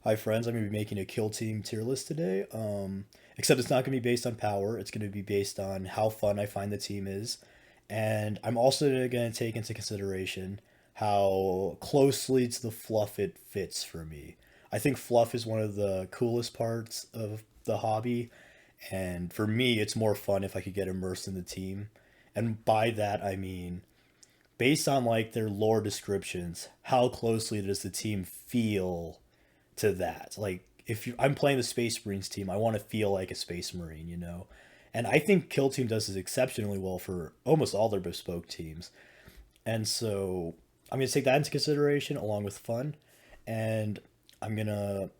Hi friends, I'm going to be making a kill team tier list today. Except it's not going to be based on power. It's going to be based on how fun I find the team is, and I'm also going to take into consideration how closely to the fluff it fits for me. I think fluff is one of the coolest parts of the hobby, and for me, it's more fun if I could get immersed in the team. And by that, I mean based on like their lore descriptions, how closely does the team feel to that? Like I'm playing the Space Marines team, I want to feel like a Space Marine, you know. And I think Killteam does this exceptionally well for almost all their bespoke teams. And so I'm gonna take that into consideration along with fun, and I'm gonna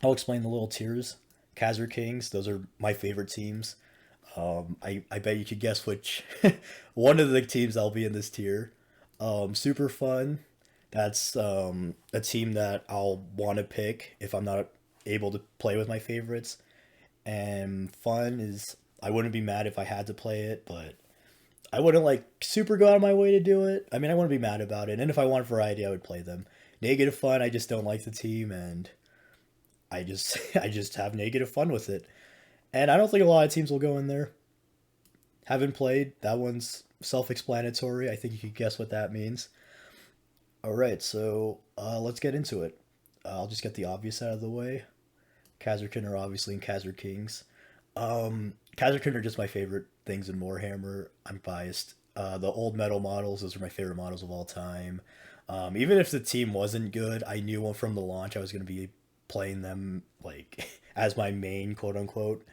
I'll explain the little tiers. Khazar Kings, those are my favorite teams. I bet you could guess which one of the teams I'll be in this tier. Super fun. That's a team that I'll want to pick if I'm not able to play with my favorites. And fun is I wouldn't be mad if I had to play it, but I wouldn't like super go out of my way to do it. I mean, I wouldn't be mad about it. And if I want variety, I would play them. Negative fun, I just don't like the team, and I just I just have negative fun with it. And I don't think a lot of teams will go in there. Haven't played. That one's self-explanatory. I think you could guess what that means. All right, so let's get into it. I'll just get the obvious out of the way. Kazarkin are obviously in Khazar Kings. Kazarkin are just my favorite things in Warhammer. I'm biased. The old metal models, those are my favorite models of all time. Even if the team wasn't good, I knew from the launch I was going to be playing them like as my main quote unquote.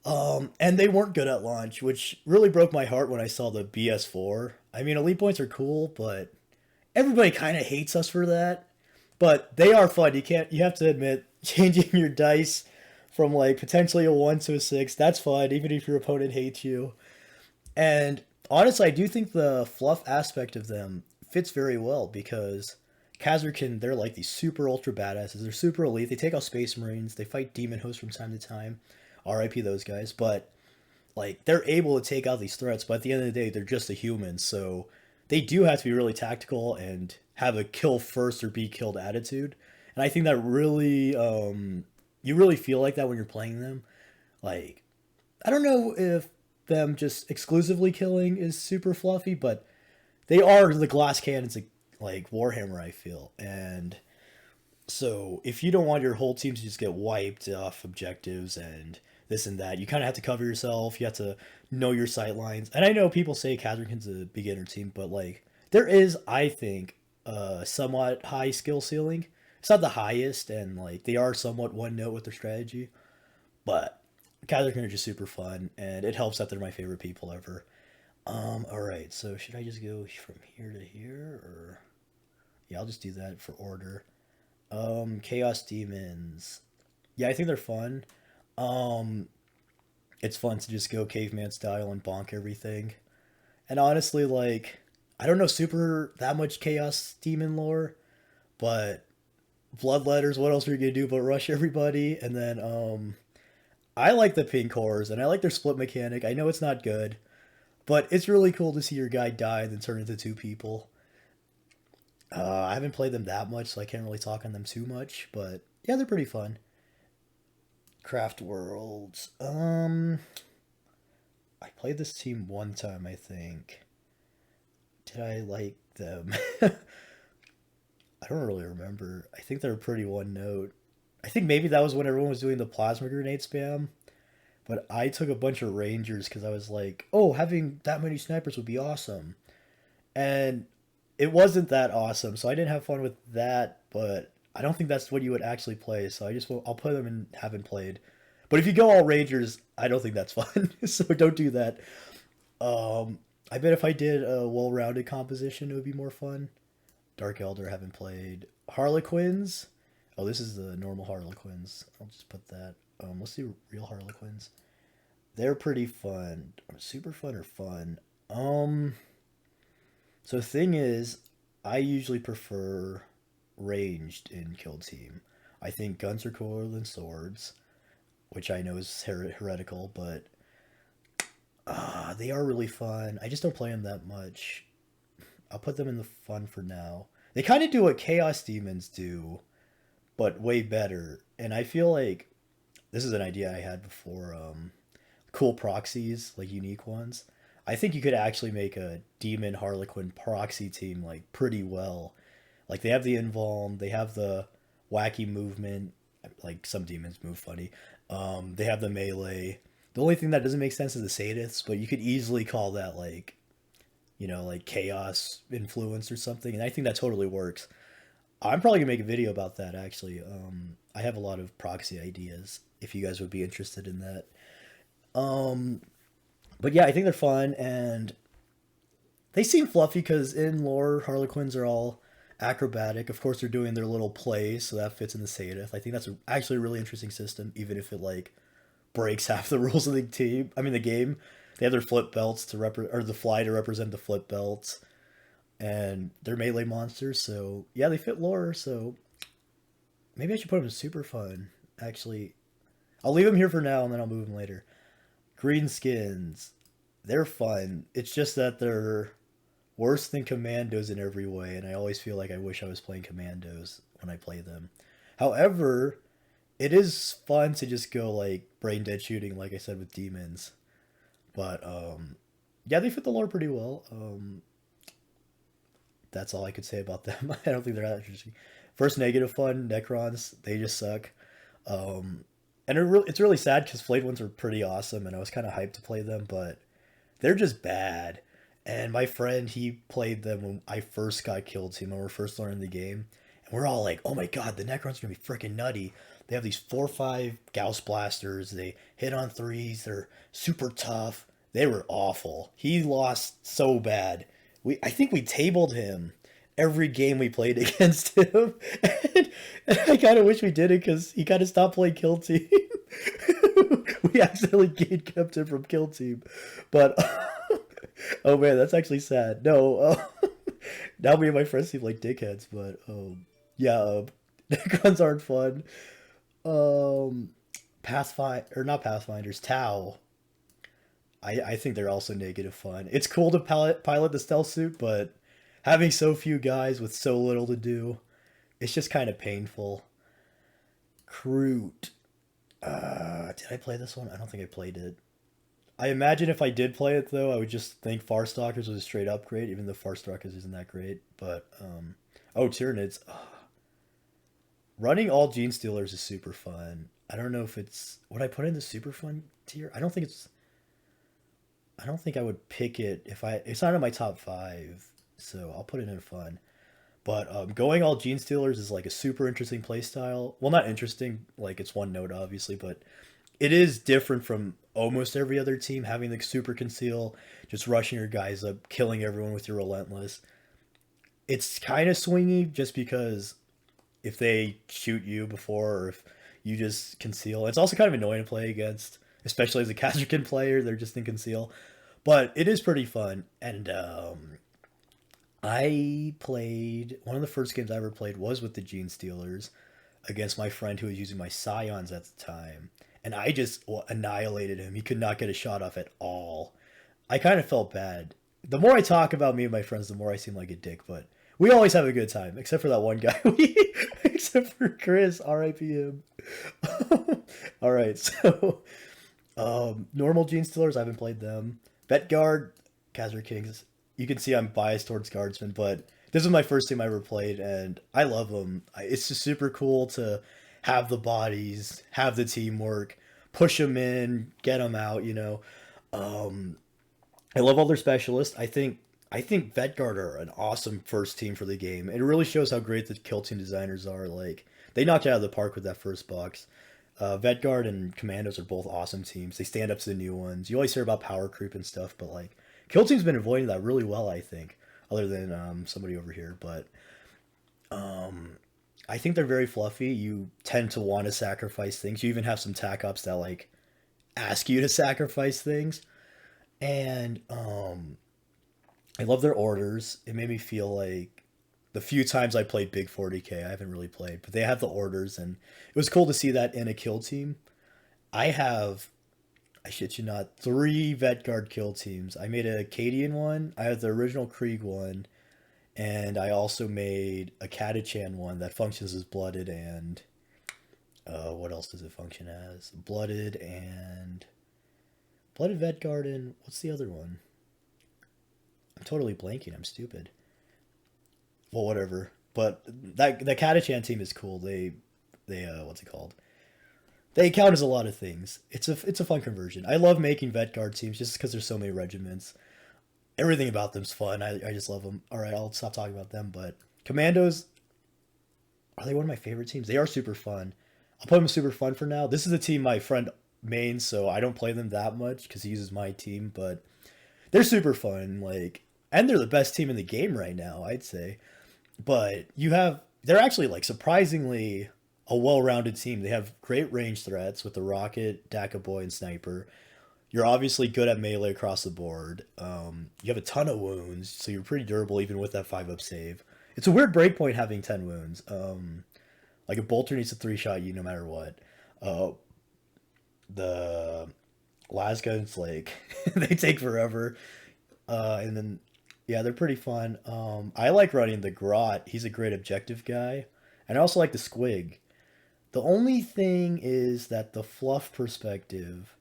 And they weren't good at launch, which really broke my heart when I saw the BS4. I mean, elite points are cool, but everybody kind of hates us for that. But they are fun. You have to admit, changing your dice from like potentially a 1 to a 6, that's fun, even if your opponent hates you. And honestly, I do think the fluff aspect of them fits very well because Kazarkin, they're like these super ultra badasses. They're super elite. They take out Space Marines. They fight Demon Hosts from time to time. RIP those guys. But like they're able to take out these threats, but at the end of the day, they're just a human. So they do have to be really tactical and have a kill first or be killed attitude. And I think that really, you really feel like that when you're playing them. Like, I don't know if them just exclusively killing is super fluffy, but they are the glass cannons like Warhammer, I feel. And so if you don't want your whole team to just get wiped off objectives and this and that, you kind of have to cover yourself. You have to know your sight lines. And I know people say Kazarkin's a beginner team, but like there is, I think, a somewhat high skill ceiling. It's not the highest, and like they are somewhat one note with their strategy, but Kazarkin are just super fun, and it helps that they're my favorite people ever. All right. So should I just go from here to here, or yeah, I'll just do that for order. Chaos Demons. Yeah, I think they're fun. Um, it's fun to just go caveman style and bonk everything. And honestly, like, I don't know super that much Chaos Demon lore, but Bloodletters, what else are you gonna do but rush everybody? And then, I like the pink cores and I like their split mechanic. I know it's not good, but it's really cool to see your guy die and then turn into two people. I haven't played them that much, so I can't really talk on them too much, but yeah, they're pretty fun. Craft Worlds. I played this team one time, I think. Did I like them? I don't really remember. I think they're pretty one note. I think maybe that was when everyone was doing the plasma grenade spam. But I took a bunch of rangers because I was like, oh, having that many snipers would be awesome. And it wasn't that awesome, so I didn't have fun with that. But I don't think that's what you would actually play. So I'll play them and haven't played. But if you go all rangers, I don't think that's fun. So don't do that. I bet if I did a well-rounded composition, it would be more fun. Dark Elder haven't played. Harlequins. Oh, this is the normal Harlequins. I'll just put that. Let's see real Harlequins. They're pretty fun. Super fun or fun. Um, so the thing is, I usually prefer ranged in Kill Team. I think guns are cooler than swords, which I know is heretical, but they are really fun. I just don't play them that much. I'll put them in the fun for now. They kind of do what Chaos Demons do, but way better. And I feel like this is an idea I had before. Cool proxies, like unique ones. I think you could actually make a demon Harlequin proxy team like pretty well. Like they have the invuln, they have the wacky movement. Like some demons move funny. They have the melee. The only thing that doesn't make sense is the sadists, but you could easily call that like like chaos influence or something, and I think that totally works. I'm probably gonna make a video about that actually. I have a lot of proxy ideas if you guys would be interested in that. Um, but yeah, I think they're fun and they seem fluffy because in lore, Harlequins are all acrobatic. Of course, they're doing their little plays, so that fits in the Sadith. I think that's actually a really interesting system, even if it like breaks half the rules of the team. I mean, the game. They have their flip belts to or the fly to represent the flip belts, and they're melee monsters. So yeah, they fit lore. So maybe I should put them in super fun. Actually, I'll leave them here for now, and then I'll move them later. Green skins, they're fun. It's just that they're worse than commandos in every way, and I always feel like I wish I was playing commandos when I play them. However, it is fun to just go like brain dead shooting, like I said with demons. But yeah, they fit the lore pretty well. That's all I could say about them. I don't think they're that interesting. First negative fun, Necrons, they just suck. And it's really sad because Flayed ones are pretty awesome, and I was kind of hyped to play them, but they're just bad. And my friend, he played them when I first got Killteam, when we were first learning the game. And we're all like, oh my god, the Necrons are going to be freaking nutty. They have these 4-5 Gauss blasters. They hit on threes. They're super tough. They were awful. He lost so bad. I think we tabled him every game we played against him. And I kind of wish we did it because he kind of stopped playing Kill Team. We accidentally gate kept him from Kill Team. But, oh man, that's actually sad. No, now me and my friends seem like dickheads, but yeah, Necrons aren't fun. Um, Pathfinder, or not Pathfinders, Tau. I think they're also negative fun. It's cool to pilot the stealth suit, but having so few guys with so little to do, it's just kind of painful. Kroot. Did I play this one? I don't think I played it. I imagine if I did play it though, I would just think Farstalkers was a straight upgrade, even though Farstalkers isn't that great. But oh, Tyranids. Running all Gene Stealers is super fun. I don't know if it's would I put in the super fun tier? I don't think it's. I don't think I would pick it if I. It's not in my top 5, so I'll put it in fun. But going all Gene Stealers is like a super interesting playstyle. Well, not interesting, like it's one note obviously, but it is different from almost every other team. Having the super conceal, just rushing your guys up, killing everyone with your relentless. It's kind of swingy just because if they shoot you before or if you just conceal, it's also kind of annoying to play against, especially as a Kazakhstan player. They're just in conceal, but it is pretty fun. And I played one of the first games I ever played was with the Gene Stealers against my friend who was using my Scions at the time, and I just annihilated him. He could not get a shot off at all. I kind of felt bad. The more I talk about me and my friends, the more I seem like a dick. But we always have a good time, except for that one guy. Except for Chris, R.I.P. him. All right, so normal Gene Stealers, I haven't played them. Vet Guard, Khazar Kings. You can see I'm biased towards Guardsmen, but this is my first team I ever played, and I love them. It's just super cool to have the bodies, have the teamwork, push them in, get them out. Um, I love all their specialists. I think Vetguard are an awesome first team for the game. It really shows how great the kill team designers are. Like they knocked it out of the park with that first box. Vetguard and Commandos are both awesome teams. They stand up to the new ones. You always hear about power creep and stuff, but like Kill Team's been avoiding that really well, I think, other than somebody over here. But I think they're very fluffy. You tend to want to sacrifice things. You even have some tac ops that like ask you to sacrifice things, and I love their orders. It made me feel like the few times I played Big 40K, I haven't really played, but they have the orders, and it was cool to see that in a kill team. I have, I shit you not, 3 Vetguard kill teams. I made a Cadian one, I have the original Krieg one, and I also made a Catachan one that functions as blooded and What else does it function as? Blooded Vet Garden. What's the other one? I'm totally blanking. I'm stupid. Well, whatever. But that Catachan team is cool. They what's it called? They count as a lot of things. It's a fun conversion. I love making vet guard teams just because there's so many regiments. Everything about them's fun. I just love them. All right, I'll stop talking about them. But Commandos, are they one of my favorite teams? They are super fun. I'll put them super fun for now. This is the team my friend mains, so I don't play them that much because he uses my team. But they're super fun. And they're the best team in the game right now, I'd say. But they're actually like surprisingly a well-rounded team. They have great range threats with the rocket, Daka Boy, and sniper. You're obviously good at melee across the board. You have a ton of wounds, so you're pretty durable even with that 5-up save. It's a weird breakpoint having 10 wounds. Like a bolter needs to 3-shot you no matter what. The lasguns, like they take forever. And then yeah, they're pretty fun. I like running the Grot. He's a great objective guy, and I also like the Squig. The only thing is that the fluff perspective,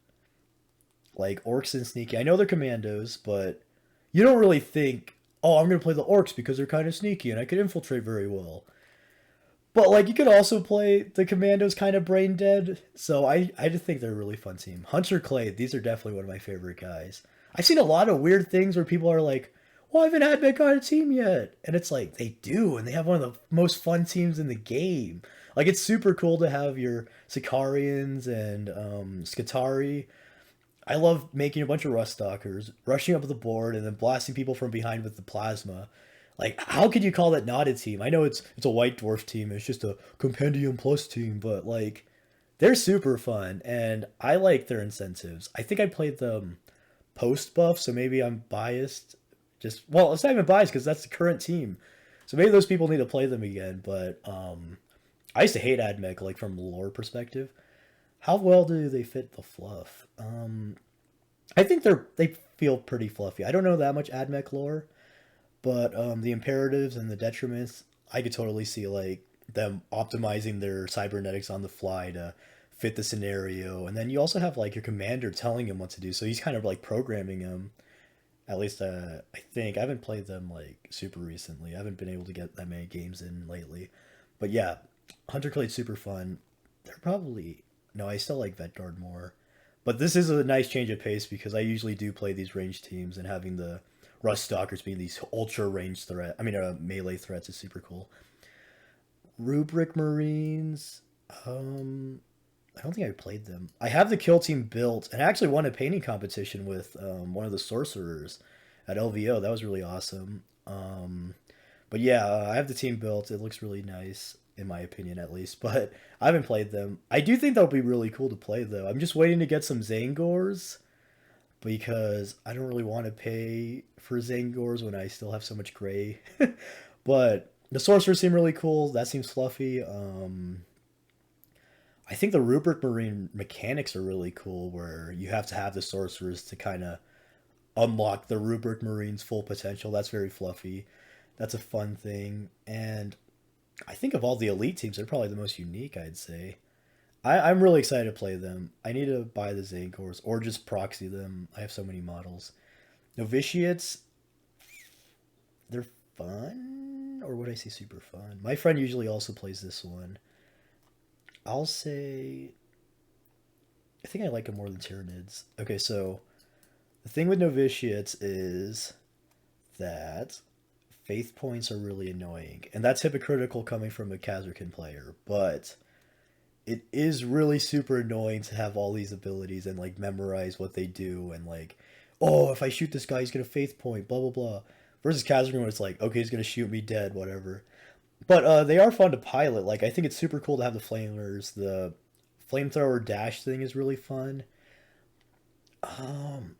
like orcs and sneaky. I know they're commandos, but you don't really think, oh, I'm gonna play the orcs because they're kind of sneaky and I could infiltrate very well. But like you could also play the commandos kind of brain dead. So I just think they're a really fun team. Hunter Clay, these are definitely one of my favorite guys. I've seen a lot of weird things where people are like, well, I haven't had that kind of team yet. And it's like they do, and they have one of the most fun teams in the game. Like it's super cool to have your Sicarians and Skatari. I love making a bunch of rust stalkers, rushing up the board, and then blasting people from behind with the plasma. Like, how could you call that not a team? I know it's a White Dwarf team. It's just a Compendium Plus team, but like, they're super fun, and I like their incentives. I think I played them post buff, so maybe I'm biased. Just well, it's not even biased because that's the current team. So maybe those people need to play them again. But I used to hate AdMech, like from a lore perspective. How well do they fit the fluff? I think they feel pretty fluffy. I don't know that much AdMech lore, but the imperatives and the detriments, I could totally see like them optimizing their cybernetics on the fly to fit the scenario. And then you also have like your commander telling him what to do, so he's kind of like programming him. At least I think I haven't played them like super recently. I haven't been able to get that many games in lately. But yeah, Hunter Clade's super fun. They're probably no, I still like Vetguard more. But this is a nice change of pace because I usually do play these range teams, and having the Rust Stalkers being these ultra range melee threats is super cool. Rubric Marines. I don't think I played them. I have the kill team built, and I actually won a painting competition with one of the sorcerers at LVO. That was really awesome. But yeah, I have the team built. It looks really nice, in my opinion, at least. But I haven't played them. I do think they'll be really cool to play, though. I'm just waiting to get some Zangors because I don't really want to pay for Zangors when I still have so much gray. But the sorcerers seem really cool. That seems fluffy. I think the Rubric Marine mechanics are really cool, where you have to have the sorcerers to kind of unlock the Rubric Marine's full potential. That's very fluffy. That's a fun thing. And I think of all the elite teams, they're probably the most unique, I'd say. I'm really excited to play them. I need to buy the Zancors or just proxy them. I have so many models. Novitiates, they're fun? Or would I say super fun? My friend usually also plays this one. I'll say I think I like them more than Tyranids. Okay, so the thing with novitiates is that faith points are really annoying, and that's hypocritical coming from a Kazrakan player, but it is really super annoying to have all these abilities and like memorize what they do and like, oh, if I shoot this guy, he's gonna faith point, blah blah blah. Versus Kazrakan, where it's like, okay, he's gonna shoot me dead, whatever. But they are fun to pilot. Like I think it's super cool to have the flamers. The flamethrower dash thing is really fun. Um,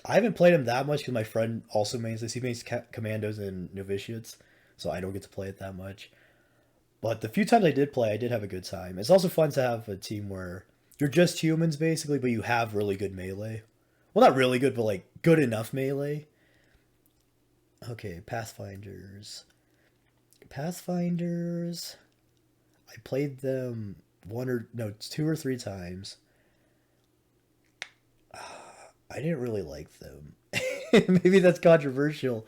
I haven't played him that much because my friend also mains this. He mains commandos and novitiates, so I don't get to play it that much. But the few times I did play, I did have a good time. It's also fun to have a team where you're just humans basically, but you have really good melee. Well, not really good, but like good enough melee. Okay, Pathfinders. Pathfinders. I played them. one or no, 2 or 3 times. I didn't really like them. Maybe that's controversial,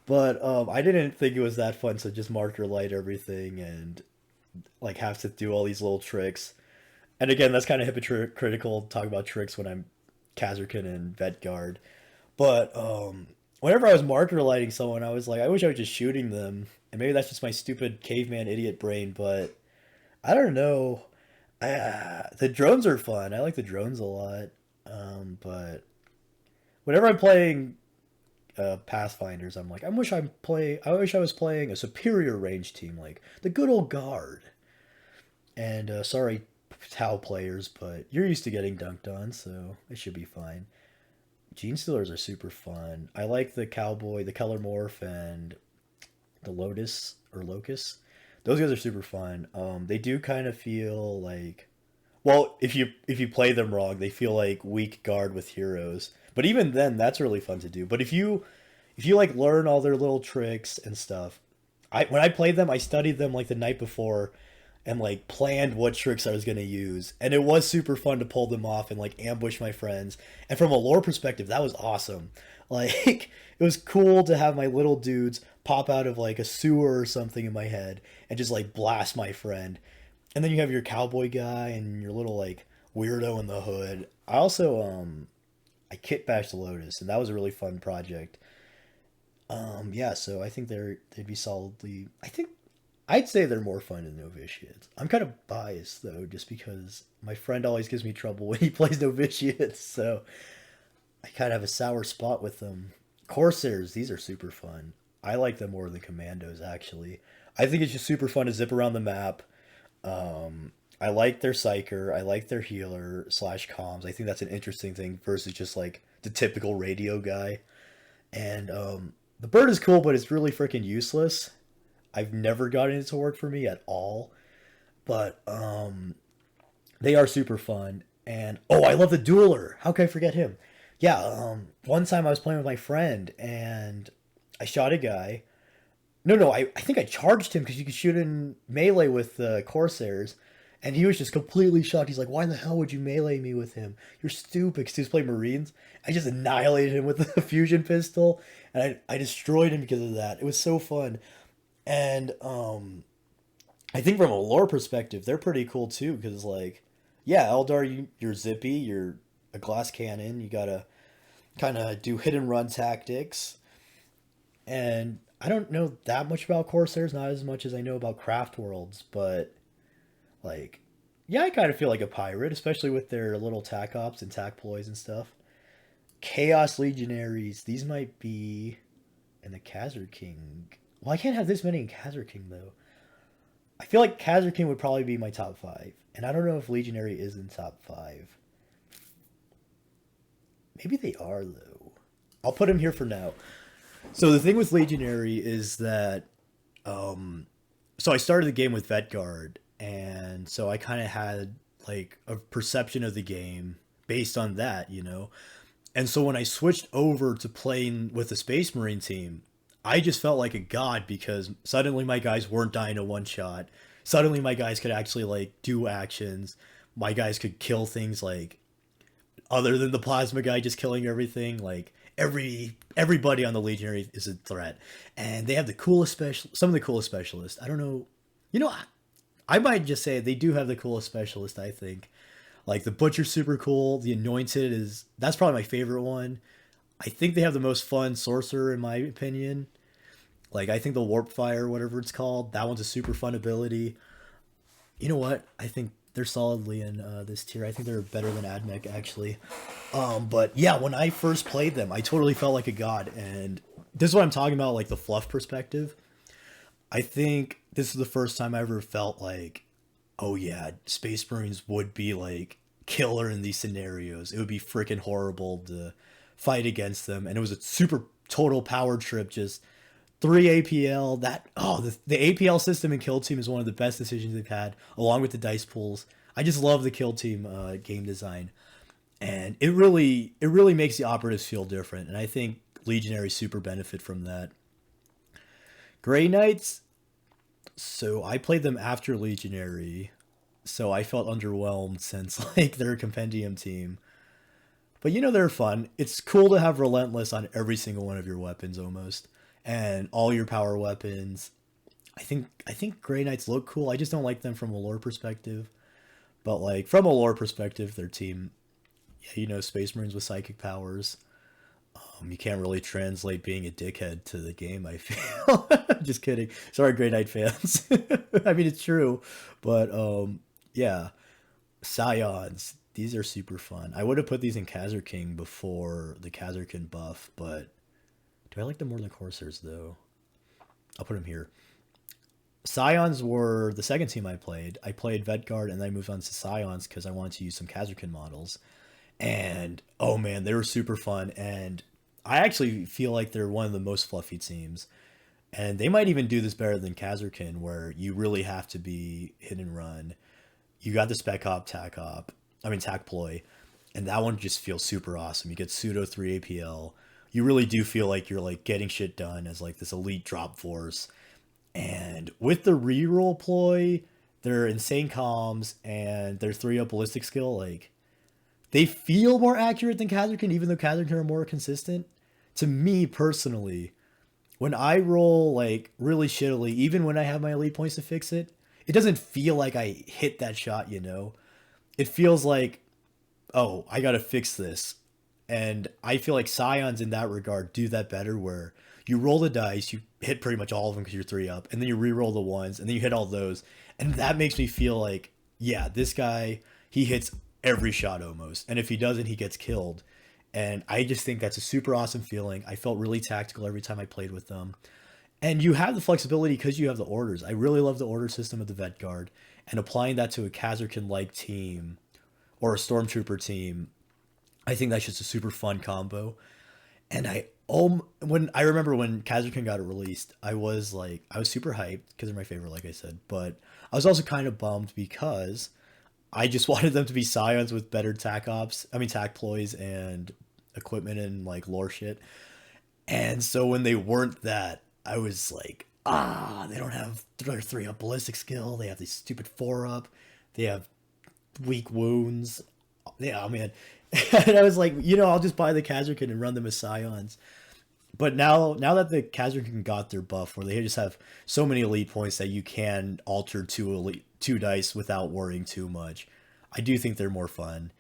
but I didn't think it was that fun to just marker light everything and like have to do all these little tricks. And again, that's kind of hypocritical to talk about tricks when I'm Kazurkin and Vetguard. But whenever I was marker lighting someone, I was like, I wish I was just shooting them. And maybe that's just my stupid caveman idiot brain, but I don't know. The drones are fun. I like the drones a lot. But whenever I'm playing Pathfinders, I'm like, I wish I was playing a superior range team, like the good old guard. And sorry, Tau players, but you're used to getting dunked on, so it should be fine. Gene Stealers are super fun. I like the Cowboy, the Color Morph, and the Lotus or Locust. Those guys are super fun. They do kind of feel like, well, if you play them wrong, they feel like weak guard with heroes. But even then, that's really fun to do. But if you like learn all their little tricks and stuff, I when I played them, I studied them like the night before and like planned what tricks I was gonna use, and it was super fun to pull them off and like ambush my friends. And from a lore perspective, that was awesome. Like it was cool to have my little dudes pop out of like a sewer or something in my head and just like blast my friend. And then you have your cowboy guy and your little like weirdo in the hood. I also I kit bashed the Lotus, and that was a really fun project. Yeah, so I think they'd be solidly. I'd say they're more fun than novitiates. I'm kind of biased though, just because my friend always gives me trouble when he plays novitiates, so I kind of have a sour spot with them. Corsairs, these are super fun. I like them more than commandos actually. I think it's just super fun to zip around the map. I like their psyker. I like their healer slash comms. I think that's an interesting thing versus just like the typical radio guy. And the bird is cool, but it's really freaking useless. I've never gotten it to work for me at all. But they are super fun. And oh, I love the dueler. How can I forget him? Yeah, one time I was playing with my friend and I shot a guy. No, no, I think I charged him because you could shoot in melee with the Corsairs. And he was just completely shocked. He's like, why the hell would you melee me with him? You're stupid. Because he was playing Marines. I just annihilated him with the fusion pistol. And I destroyed him because of that. It was so fun. And I think from a lore perspective, they're pretty cool too. Because, like, yeah, Eldar, you're zippy. You're a glass cannon. You got to kind of do hit and run tactics. And I don't know that much about Corsairs. Not as much as I know about Craft Worlds. But like, yeah, I kind of feel like a pirate, especially with their little tac ops and tac ploys and stuff. Chaos Legionaries, these might be in the Khazar King. Well, I can't have this many in Khazar King though. I feel like Khazar King would probably be my top five, and I don't know if Legionary is in top five. Maybe they are though. I'll put him here for now. So the thing with Legionary is that, so I started the game with Vetguard, and so I kind of had like a perception of the game based on that, you know. And so when I switched over to playing with the Space Marine team, I just felt like a god because suddenly my guys weren't dying to one shot. Suddenly my guys could actually like do actions. My guys could kill things like other than the plasma guy just killing everything. Like everybody on the Legionary is a threat, and they have the coolest some of the coolest specialists. I don't know, you know, I might just say they do have the coolest specialist. I think like the Butcher's super cool. The Anointed is that's probably my favorite one. I think they have the most fun Sorcerer in my opinion. Like I think the Warp Fire, whatever it's called, that one's a super fun ability. You know what? I think they're solidly in this tier. I think they're better than Admech actually. But yeah, when I first played them, I totally felt like a god, and this is what I'm talking about, like the fluff perspective. I think this is the first time I ever felt like, oh yeah, Space Marines would be like killer in these scenarios. It would be freaking horrible to fight against them, and it was a super total power trip. Just three APL. The APL system in Kill Team is one of the best decisions they've had, along with the dice pools. I just love the Kill Team game design, and it really makes the operatives feel different. And I think Legionary super benefit from that. Grey Knights. So I played them after Legionary. so I felt underwhelmed since like their compendium team. But they're fun. It's cool to have relentless on every single one of your weapons almost, and all your power weapons. I think Grey Knights look cool. I just don't like them from a lore perspective. But like from a lore perspective, their team, yeah, Space Marines with psychic powers. You can't really translate being a dickhead to the game, I feel. Just kidding. Sorry, Grey Knight fans. I mean, it's true. But yeah, Scions. These are super fun. I would have put these in Khazar King before the Khazar King buff, but do I like them more than Corsairs, though? I'll put them here. Scions were the second team I played. I played Vedguard and then I moved on to Scions because I wanted to use some Khazarkin models. And oh man, they were super fun. And I actually feel like they're one of the most fluffy teams. And they might even do this better than Khazarkin, where you really have to be hit and run. You got the spec hop, tac ploy, and that one just feels super awesome. You get pseudo 3 APL. You really do feel like you're like getting shit done as like this elite drop force. And with the reroll ploy, their insane comms and their 3-up ballistic skill, like they feel more accurate than Khazarkin, even though Khazarkin are more consistent. To me personally, when I roll like really shittily, even when I have my elite points to fix it, it doesn't feel like I hit that shot. It feels like, oh, I gotta fix this. And I feel like Scions in that regard do that better, where you roll the dice, you hit pretty much all of them because you're 3-up, and then you re-roll the ones, and then you hit all those. And that makes me feel like, yeah, this guy, he hits every shot almost. And if he doesn't, he gets killed. And I just think that's a super awesome feeling. I felt really tactical every time I played with them. And you have the flexibility because you have the orders. I really love the order system of the Vet Guard, and applying that to a Khazarkin-like team or a Stormtrooper team, I think that's just a super fun combo. And when I remember when Khazarkin got released, I was super hyped because they're my favorite, like I said. But I was also kind of bummed because I just wanted them to be Scions with better tac ploys and equipment and like lore shit. And so when they weren't that, I was like, they don't have their 3-up ballistic skill. They have these stupid 4-up. They have weak wounds. Yeah, man. And I was like, I'll just buy the Khazarkin and run them as Scions. But now that the Khazarkin got their buff, where they just have so many elite points that you can alter two dice without worrying too much, I do think they're more fun.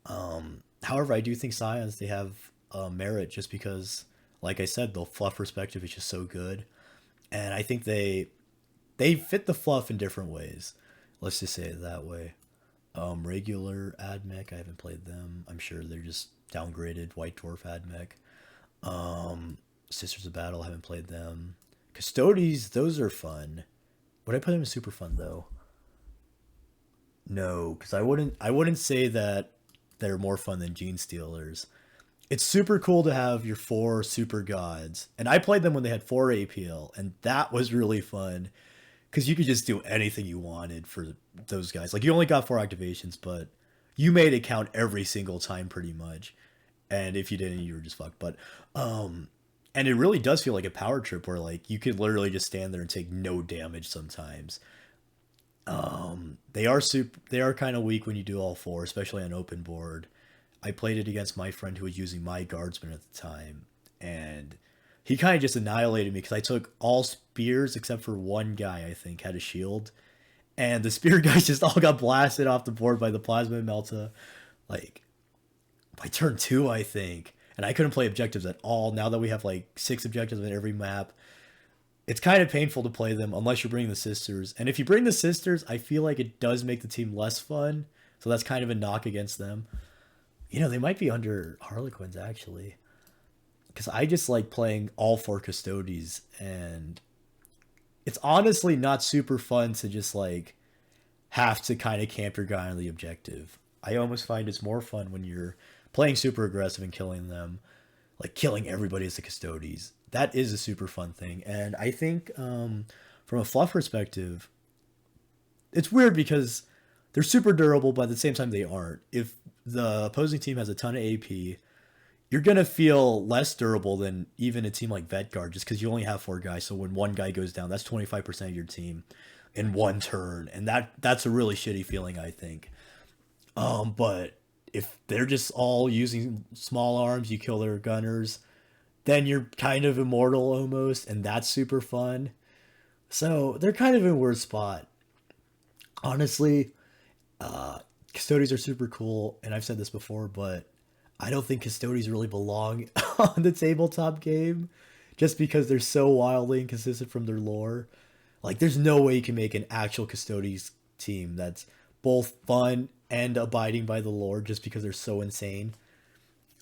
However, I do think Scions, they have merit just because, like I said, the fluff perspective is just so good, and I think they fit the fluff in different ways. Let's just say it that way. Regular AdMech, I haven't played them. I'm sure they're just downgraded White Dwarf AdMech. Sisters of Battle, haven't played them. Custodes, those are fun. Would I put them in super fun though? No, because I wouldn't say that they're more fun than Gene Stealers. It's super cool to have your 4 super gods, and I played them when they had 4 APL, and that was really fun because you could just do anything you wanted for those guys. Like, you only got 4 activations, but you made it count every single time pretty much. And if you didn't, you were just fucked. But and it really does feel like a power trip where like you could literally just stand there and take no damage sometimes. They are kind of weak when you do all 4, especially on open board. I played it against my friend who was using my guardsman at the time, and he kind of just annihilated me because I took all spears except for one guy, I think, had a shield. And the spear guys just all got blasted off the board by the plasma melta, like, by turn 2, I think. And I couldn't play objectives at all. Now that we have, like, 6 objectives in every map, it's kind of painful to play them unless you bring the sisters. And if you bring the sisters, I feel like it does make the team less fun. So that's kind of a knock against them. They might be under Harlequins, actually. Because I just like playing all 4 Custodes, and it's honestly not super fun to just like have to kind of camp your guy on the objective. I almost find it's more fun when you're playing super aggressive and killing them, like killing everybody as the Custodes. That is a super fun thing. And I think from a fluff perspective, it's weird because they're super durable, but at the same time they aren't. If the opposing team has a ton of AP, you're going to feel less durable than even a team like Vetguard just because you only have 4 guys. So when one guy goes down, that's 25% of your team. in one turn, and that's a really shitty feeling, I think. But if they're just all using small arms, you kill their gunners, then you're kind of immortal almost, and that's super fun. So they're kind of in a weird spot. Honestly, custodies are super cool, and I've said this before, but I don't think custodies really belong on the tabletop game just because they're so wildly inconsistent from their lore. Like, there's no way you can make an actual custodies team that's both fun and abiding by the lore just because they're so insane.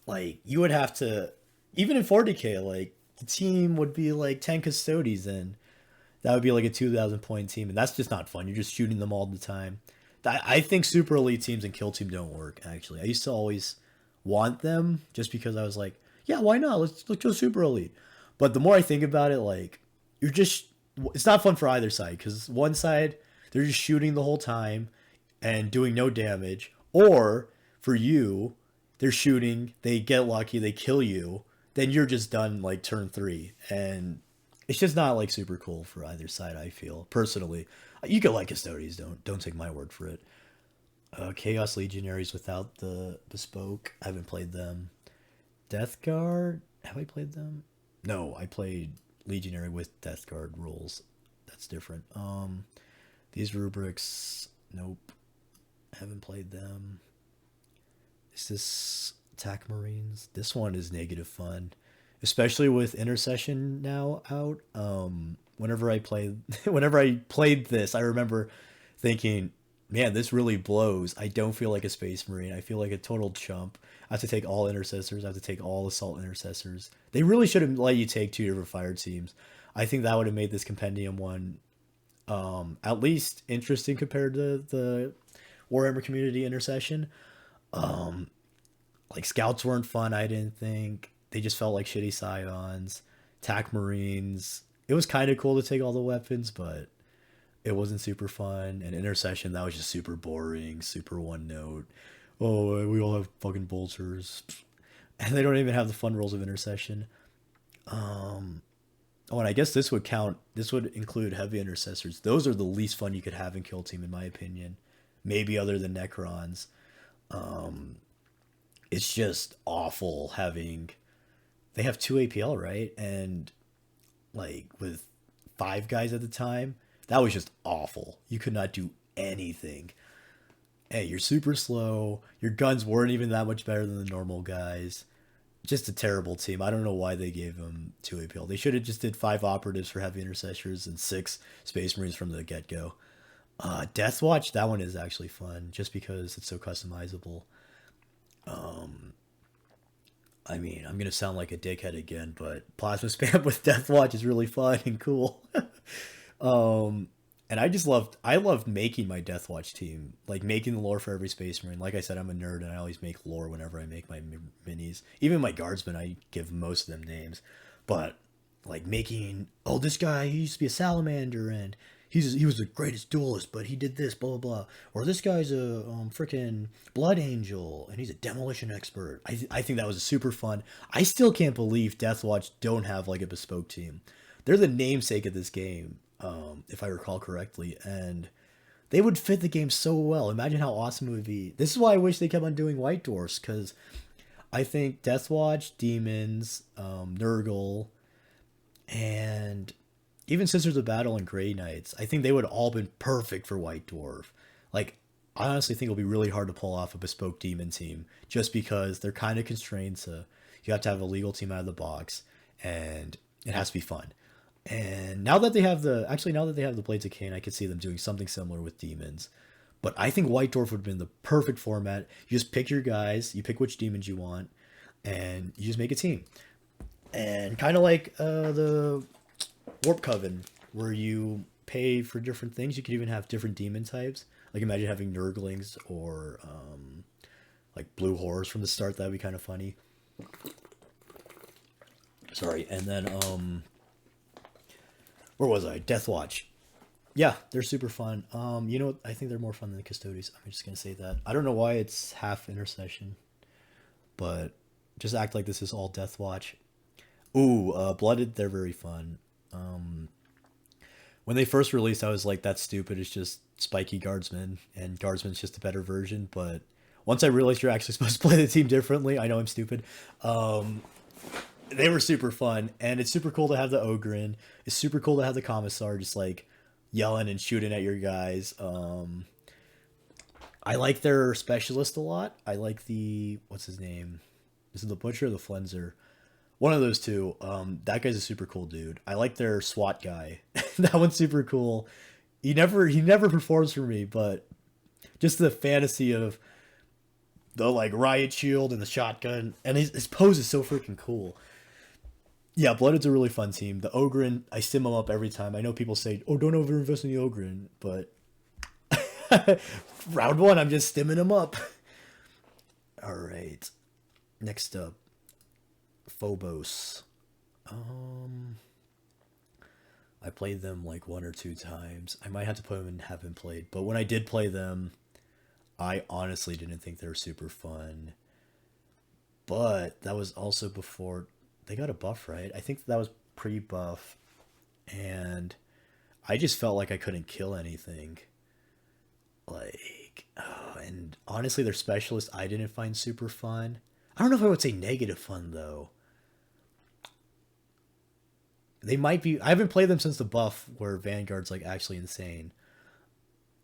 Like, you would have to, even in 40k, like, the team would be like 10 custodies, and that would be like a 2,000 point team, and that's just not fun. You're just shooting them all the time. I think super elite teams and kill team don't work, actually. I used to always want them just because I was like, yeah, why not? Let's go super elite. But the more I think about it, like, you're just, it's not fun for either side because one side, they're just shooting the whole time and doing no damage. Or for you, they're shooting, they get lucky, they kill you, then you're just done like turn three. And it's just not like super cool for either side, I feel personally. You could like custodians, don't take my word for it. Chaos Legionaries without the bespoke, I haven't played them. Death Guard, have I played them? No, I played Legionary with Death Guard rules. That's different. These rubrics, nope, haven't played them. Is this Attack Marines? This one is negative fun, especially with Intercession now out. Whenever I played, whenever I played this, I remember thinking, "Man, this really blows." I don't feel like a Space Marine. I feel like a total chump. I have to take all intercessors. I have to take all assault intercessors. They really should have let you take two different fire teams. I think that would have made this compendium one at least interesting compared to the Warhammer Community Intercession. Like scouts weren't fun. I didn't think they just felt like shitty scions. Attack Marines. It was kind of cool to take all the weapons, but it wasn't super fun. And Intercession, that was just super boring, super one note. Oh, we all have fucking bolters, and they don't even have the fun rolls of Intercession. Oh, and I guess this would count. This would include heavy intercessors. Those are the least fun you could have in Kill Team, in my opinion. Maybe other than Necrons. It's just awful having. They have two APL, right? And like with five guys at the time, that was just awful. You could not do anything. Hey, you're super slow. Your guns weren't even that much better than the normal guys. Just a terrible team. I don't know why they gave them two APL. They should have just did five operatives for heavy intercessors and six Space Marines from the get go. Death Watch, that one is actually fun just because it's so customizable. I mean, I'm gonna sound like a dickhead again, but plasma spam with Death Watch is really fun and cool. um, and I loved making my Death Watch team, like making the lore for every Space Marine. Like I said, I'm a nerd and I always make lore whenever I make my minis. Even my guardsmen, I give most of them names, but like making, oh, this guy, he used to be a salamander and he was the greatest duelist, but he did this, blah blah blah. Or this guy's a freaking blood angel and he's a demolition expert. I think that was super fun. I still can't believe Deathwatch don't have like a bespoke team. They're the namesake of this game, if I recall correctly, and they would fit the game so well. Imagine how awesome it would be. This is why I wish they kept on doing White Dwarfs, because I think Deathwatch, Demons, Nurgle, and even Sisters of Battle and Grey Knights, I think they would all been perfect for White Dwarf. Like, I honestly think it'll be really hard to pull off a bespoke demon team just because they're kind of constrained to, you have to have a legal team out of the box and it has to be fun. And now that they have now that they have the Blades of Cain, I could see them doing something similar with demons. But I think White Dwarf would have been the perfect format. You just pick your guys, you pick which demons you want, and you just make a team. And kind of like the Warp Coven, where you pay for different things. You could even have different demon types. Like imagine having Nurglings or like Blue Horrors from the start. That'd be kind of funny. Sorry, and then where was I? Deathwatch. Yeah, they're super fun. You know what? I think they're more fun than the Custodies. I'm just gonna say that. I don't know why it's half Intercession, but just act like this is all Deathwatch. Ooh, Blooded. They're very fun. When they first released, I was like, that's stupid. It's just spiky guardsman, and guardsman's just a better version. But once I realized you're actually supposed to play the team differently, I know I'm stupid. Um, they were super fun, and it's super cool to have the Ogren. It's super cool to have the Commissar just like yelling and shooting at your guys. I like their specialist a lot. I like the what's his name? Is it the Butcher or the Flenser? One of those two. That guy's a super cool dude. I like their SWAT guy. That one's super cool. He never performs for me, but just the fantasy of the like riot shield and the shotgun, and his pose is so freaking cool. Yeah, Blooded's a really fun team. The Ogren, I sim them up every time. I know people say, "Oh, don't overinvest in the Ogren," but round one, I'm just stimming them up. All right, next up, Phobos. Um, I played them like one or two times. I might have to put them and have been played, but when I did play them, I honestly didn't think they were super fun. But that was also before they got a buff, right? I think that was pre-buff, and I just felt like I couldn't kill anything. Like, and honestly, their specialist I didn't find super fun. I don't know if I would say negative fun though. They might be. I haven't played them since the buff where Vanguard's like actually insane.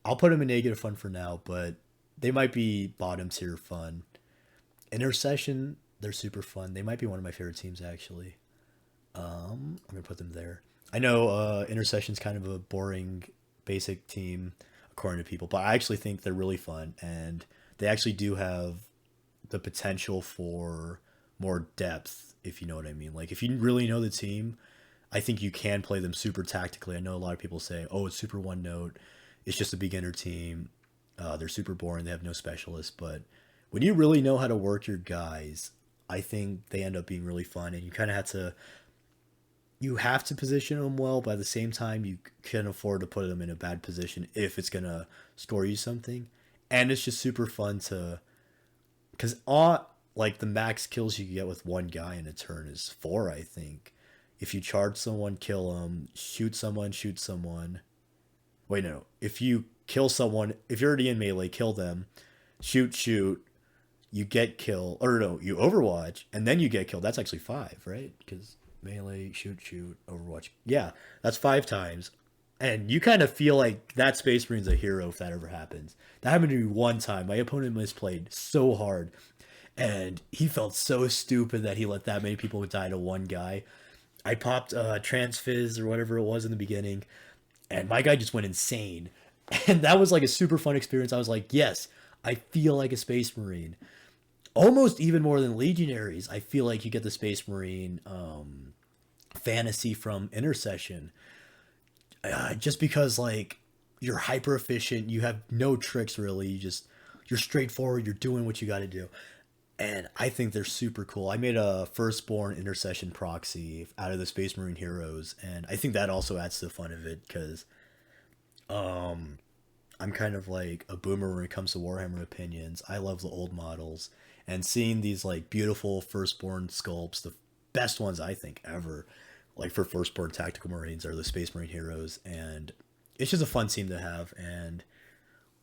I'll put them in negative fun for now, but they might be bottom tier fun. Intercession, they're super fun. They might be one of my favorite teams actually. I'm gonna put them there. I know Intercession's kind of a boring, basic team according to people, but I actually think they're really fun, and they actually do have the potential for more depth, if you know what I mean. Like if you really know the team, I think you can play them super tactically. I know a lot of people say, "Oh, it's super one note. It's just a beginner team. They're super boring. They have no specialists." But when you really know how to work your guys, I think they end up being really fun. And you have to position them well, but at the same time, you can afford to put them in a bad position if it's gonna score you something. And it's just super fun to, because like the max kills you can get with one guy in a turn is four, I think. If you charge someone, kill them. Shoot someone, shoot someone. Wait, no. If you kill someone, if you're already in melee, kill them. Shoot, shoot. You get kill, or no, you Overwatch, and then you get killed. That's actually five, right? Because melee, shoot, shoot, Overwatch. Yeah, that's five times. And you kind of feel like that Space Marine's a hero if that ever happens. That happened to me one time. My opponent misplayed so hard, and he felt so stupid that he let that many people die to one guy. I popped Transfizz or whatever it was in the beginning, and my guy just went insane. And that was like a super fun experience. I was like, yes, I feel like a Space Marine. Almost even more than Legionaries. I feel like you get the Space Marine fantasy from Intercession. Just because like you're hyper efficient, you have no tricks really. You're straightforward. You're doing what you got to do, and I think they're super cool. I made a Firstborn Intercession proxy out of the Space Marine heroes, and I think that also adds to the fun of it because I'm kind of like a boomer when it comes to Warhammer opinions. I love the old models, and seeing these like beautiful Firstborn sculpts, the best ones I think ever, like for Firstborn Tactical Marines are the Space Marine heroes, and it's just a fun team to have. And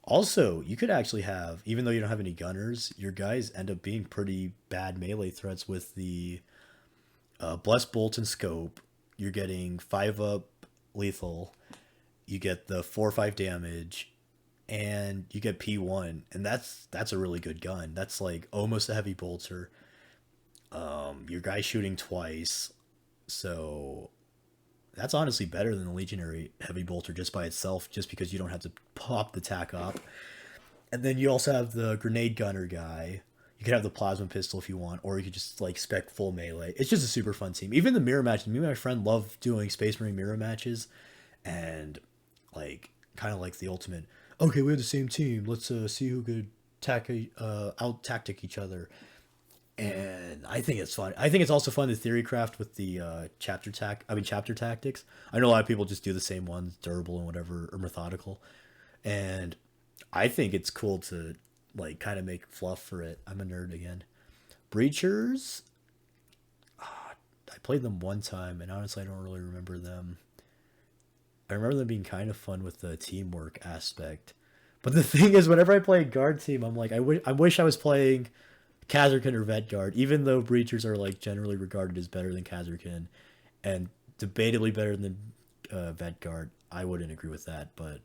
also, you could actually have, even though you don't have any gunners, your guys end up being pretty bad melee threats with the Blessed Bolt and Scope. You're getting 5 up lethal, you get the 4 or 5 damage, and you get P1, and that's a really good gun. That's like almost a heavy bolter. Your guy's shooting twice, so that's honestly better than the Legionary heavy bolter just by itself, just because you don't have to pop the tac op. And then you also have the grenade gunner guy. You could have the plasma pistol if you want, or you could just like spec full melee. It's just a super fun team. Even the mirror match. Me and my friend love doing Space Marine mirror matches, and like kind of like the ultimate. Okay, we have the same team. Let's see who could out tactic each other. And I think it's fun. I think it's also fun to theory craft with the chapter tactics. I know a lot of people just do the same ones, durable and whatever, or methodical. And I think it's cool to like kind of make fluff for it. I'm a nerd again. Breachers, I played them one time, and honestly, I don't really remember them. I remember them being kind of fun with the teamwork aspect. But the thing is, whenever I play a guard team, I'm like, I wish I was playing Kazurkan or Vetguard, even though Breachers are like generally regarded as better than Kazurkan and debatably better than Vetguard. I wouldn't agree with that, but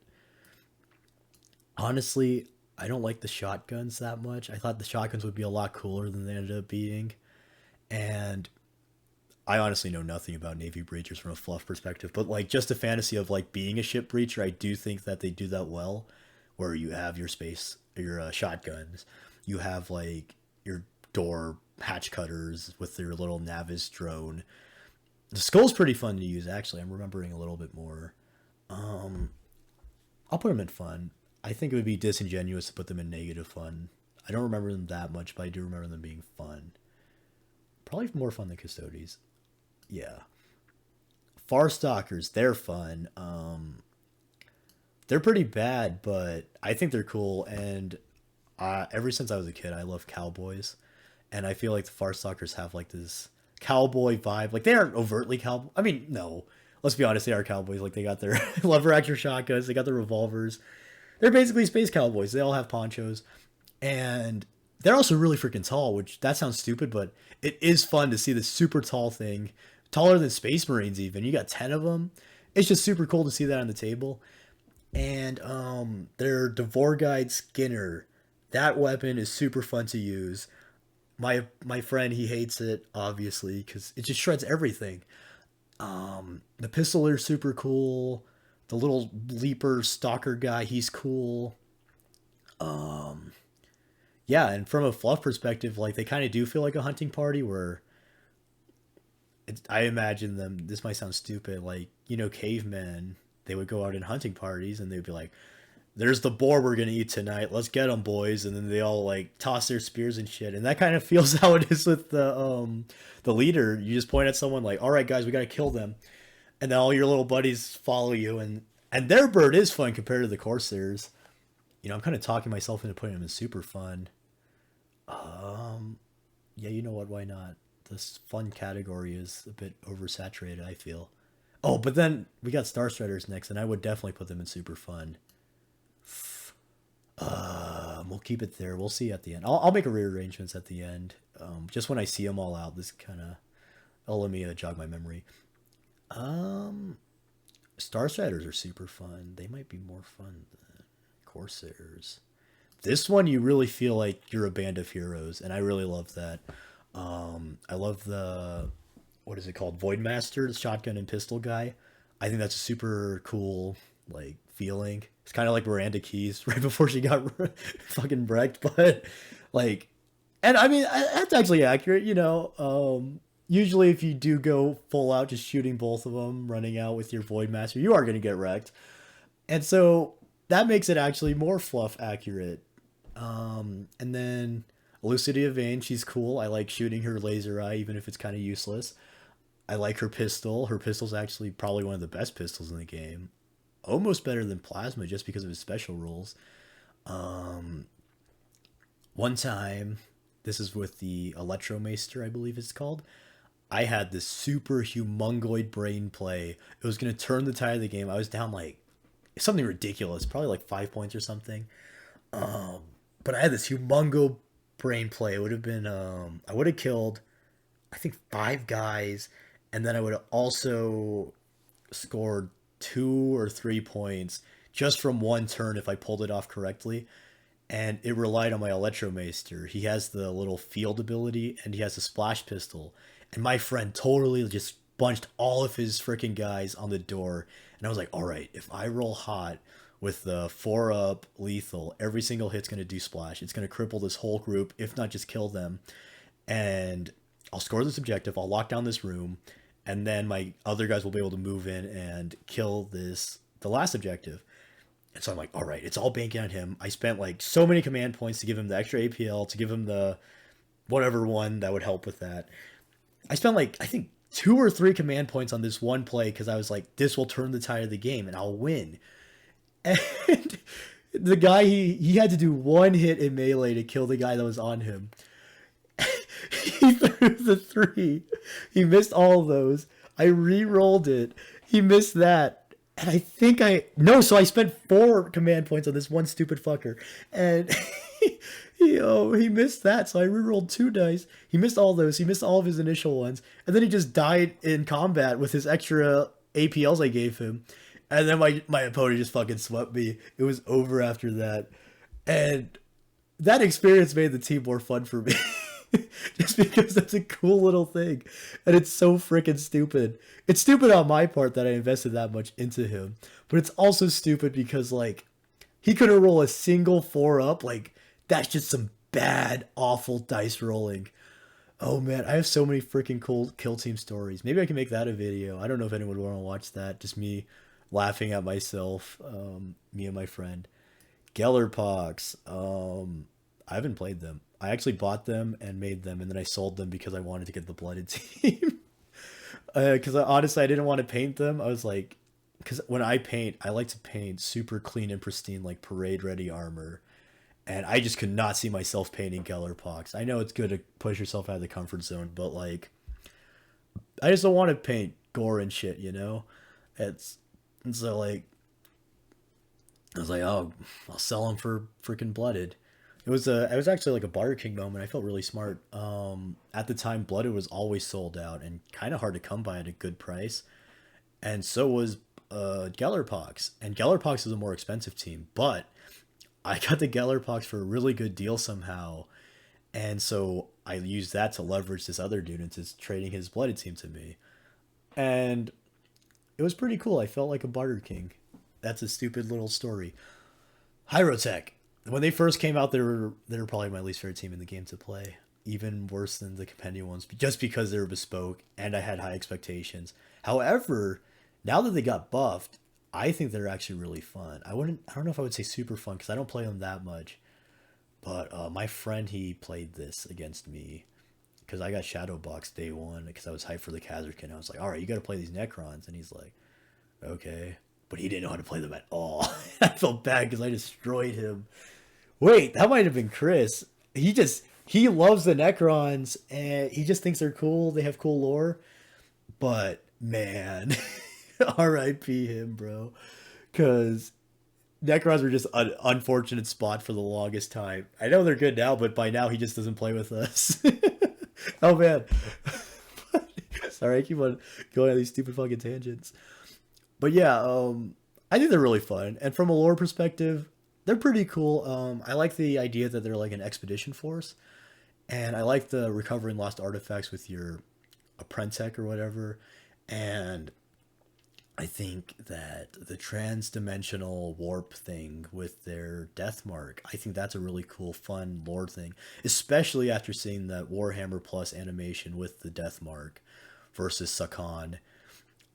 honestly, I don't like the shotguns that much. I thought the shotguns would be a lot cooler than they ended up being, and I honestly know nothing about Navy breachers from a fluff perspective, but like just a fantasy of like being a ship breacher, I do think that they do that well, where you have your space, your shotguns, you have like your door hatch cutters with your little Navis drone. The skull's pretty fun to use, actually. I'm remembering a little bit more. Um, I'll put them in fun. I think it would be disingenuous to put them in negative fun. I don't remember them that much, but I do remember them being fun. Probably more fun than Custodes. Yeah. Farstalkers, they're fun. They're pretty bad, but I think they're cool. And ever since I was a kid, I love cowboys, and I feel like the Farstalkers have like this cowboy vibe. Like they aren't overtly cowboy. I mean, no. Let's be honest, they are cowboys. Like they got their lever action shotguns, they got their revolvers. They're basically space cowboys. They all have ponchos, and they're also really freaking tall. Which that sounds stupid, but it is fun to see this super tall thing, taller than Space Marines. Even you got 10 of them. It's just super cool to see that on the table. And their Dvorgide Skinner, that weapon is super fun to use. My friend, he hates it obviously because it just shreds everything. The pistol are super cool. The little leaper stalker guy, he's cool. Um, yeah, and from a fluff perspective, like they kind of do feel like a hunting party where I imagine them. This might sound stupid, like cavemen. They would go out in hunting parties and they'd be like, "There's the boar we're gonna eat tonight. Let's get them, boys!" And then they all like toss their spears and shit. And that kind of feels how it is with the leader. You just point at someone like, "All right, guys, we gotta kill them," and then all your little buddies follow you. And their bird is fun compared to the Corsairs. I'm kind of talking myself into putting them in super fun. Um, yeah, you know what? Why not? This fun category is a bit oversaturated, I feel. Oh, but then we got Star Striders next, and I would definitely put them in super fun. We'll keep it there. We'll see at the end. I'll make a rearrangements at the end. Just when I see them all out, this kind of will let me jog my memory. Um, Star Striders are super fun. They might be more fun than Corsairs. This one, you really feel like you're a band of heroes, and I really love that. I love the what is it called, Voidmaster, the shotgun and pistol guy. I think that's a super cool like feeling. It's kind of like Miranda Keys right before she got fucking wrecked, but like, and I mean that's actually accurate. Usually if you do go full out, just shooting both of them, running out with your Voidmaster, you are gonna get wrecked, and so that makes it actually more fluff accurate. And then Lucidia Vane, she's cool. I like shooting her laser eye, even if it's kind of useless. I like her pistol. Her pistol's actually probably one of the best pistols in the game. Almost better than Plasma just because of his special rules. Um, One time, this is with the Electromaester, I believe it's called. I had this super humongoid brain play. It was going to turn the tide of the game. I was down like something ridiculous, probably like 5 points or something. Um, but I had this humongo brain play. It would have been, I would have killed, I think, 5 guys, and then I would have also scored 2 or 3 points just from one turn if I pulled it off correctly. And it relied on my Electromaester. He has the little field ability and he has a splash pistol. And my friend totally just bunched all of his freaking guys on the door. And I was like, all right, if I roll hot with the 4 up lethal, every single hit's going to do splash. It's going to cripple this whole group, if not just kill them. And I'll score this objective. I'll lock down this room. And then my other guys will be able to move in and kill the last objective. And so I'm like, all right, it's all banking on him. I spent like so many command points to give him the extra APL, to give him the whatever one that would help with that. I spent like, I think 2 or 3 command points on this one play because I was like, this will turn the tide of the game and I'll win. And the guy, he had to do one hit in melee to kill the guy that was on him. He threw the 3. He missed all of those. I re-rolled it. He missed that. And I think I no, so I spent 4 command points on this one stupid fucker, and he missed that. So I rerolled 2 dice. He missed all those. He missed all of his initial ones, and then he just died in combat with his extra APLs I gave him, and then my opponent just fucking swept me. It was over after that, and that experience made the team more fun for me. Just because that's a cool little thing. And it's so freaking stupid. It's stupid on my part that I invested that much into him. But it's also stupid because, like, he couldn't roll a single 4 up. Like, that's just some bad, awful dice rolling. Oh man, I have so many freaking cool kill team stories. Maybe I can make that a video. I don't know if anyone would want to watch that. Just me laughing at myself, me and my friend. Gellerpox. I haven't played them. I actually bought them and made them, and then I sold them because I wanted to get the blooded team. Because honestly, I didn't want to paint them. I was like, because when I paint, I like to paint super clean and pristine, like parade ready armor. And I just could not see myself painting Gellerpox. I know it's good to push yourself out of the comfort zone, but like, I just don't want to paint gore and shit, you know? It's and so like I was like, oh, I'll sell them for freaking blooded. It was actually like a Barter King moment. I felt really smart. At the time, blooded was always sold out and kind of hard to come by at a good price, and so was Gellerpox. And Gellerpox is a more expensive team, but I got the Gellerpox for a really good deal somehow, and so I used that to leverage this other dude into trading his blooded team to me, and it was pretty cool. I felt like a Barter King. That's a stupid little story. Hyrotech. When they first came out, they were probably my least favorite team in the game to play. Even worse than the compendium ones, just because they were bespoke and I had high expectations. However, now that they got buffed, I think they're actually really fun. I don't know if I would say super fun because I don't play them that much. But my friend, he played this against me because I got Shadowbox day one because I was hyped for the Kazarkin. I was like, all right, you got to play these Necrons, and he's like, okay, but he didn't know how to play them at all. I felt bad because I destroyed him. Wait, that might have been Chris. He loves the Necrons and he just thinks they're cool. They have cool lore. But man, R.I.P. him, bro. Cause Necrons were just an unfortunate spot for the longest time. I know they're good now, but by now he just doesn't play with us. Oh man. Sorry, I keep on going on these stupid fucking tangents. But yeah, I think they're really fun. And from a lore perspective, they're pretty cool. I like the idea that they're like an expedition force, and I like the recovering lost artifacts with your Apprentech or whatever. And I think that the trans-dimensional warp thing with their death mark, I think that's a really cool, fun lore thing, especially after seeing that Warhammer Plus animation with the death mark versus Sakan.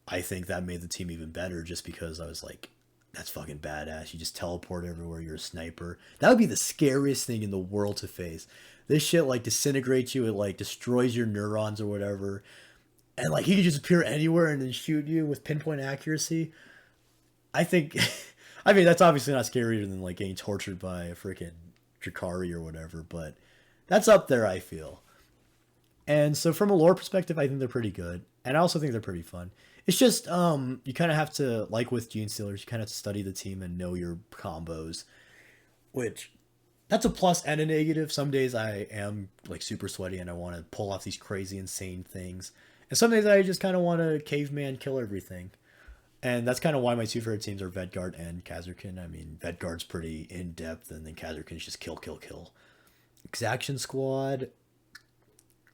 I think that made the team even better just because I was like, that's fucking badass. You just teleport everywhere. You're a sniper. That would be the scariest thing in the world to face. This shit like disintegrates you. It like destroys your neurons or whatever. And like he could just appear anywhere and then shoot you with pinpoint accuracy. I think, I mean, that's obviously not scarier than like getting tortured by a freaking Drakari or whatever, but that's up there, I feel. And so from a lore perspective, I think they're pretty good. And I also think they're pretty fun. It's just you kind of have to, like with Gene Stealers, you kind of have to study the team and know your combos, which that's a plus and a negative. Some days I am like super sweaty and I want to pull off these crazy, insane things. And some days I just kind of want to caveman kill everything. And that's kind of why my two favorite teams are Vedgard and Kazarkin. I mean, Vedgard's pretty in-depth, and then Kazarkin's just kill, kill, kill. Exaction Squad,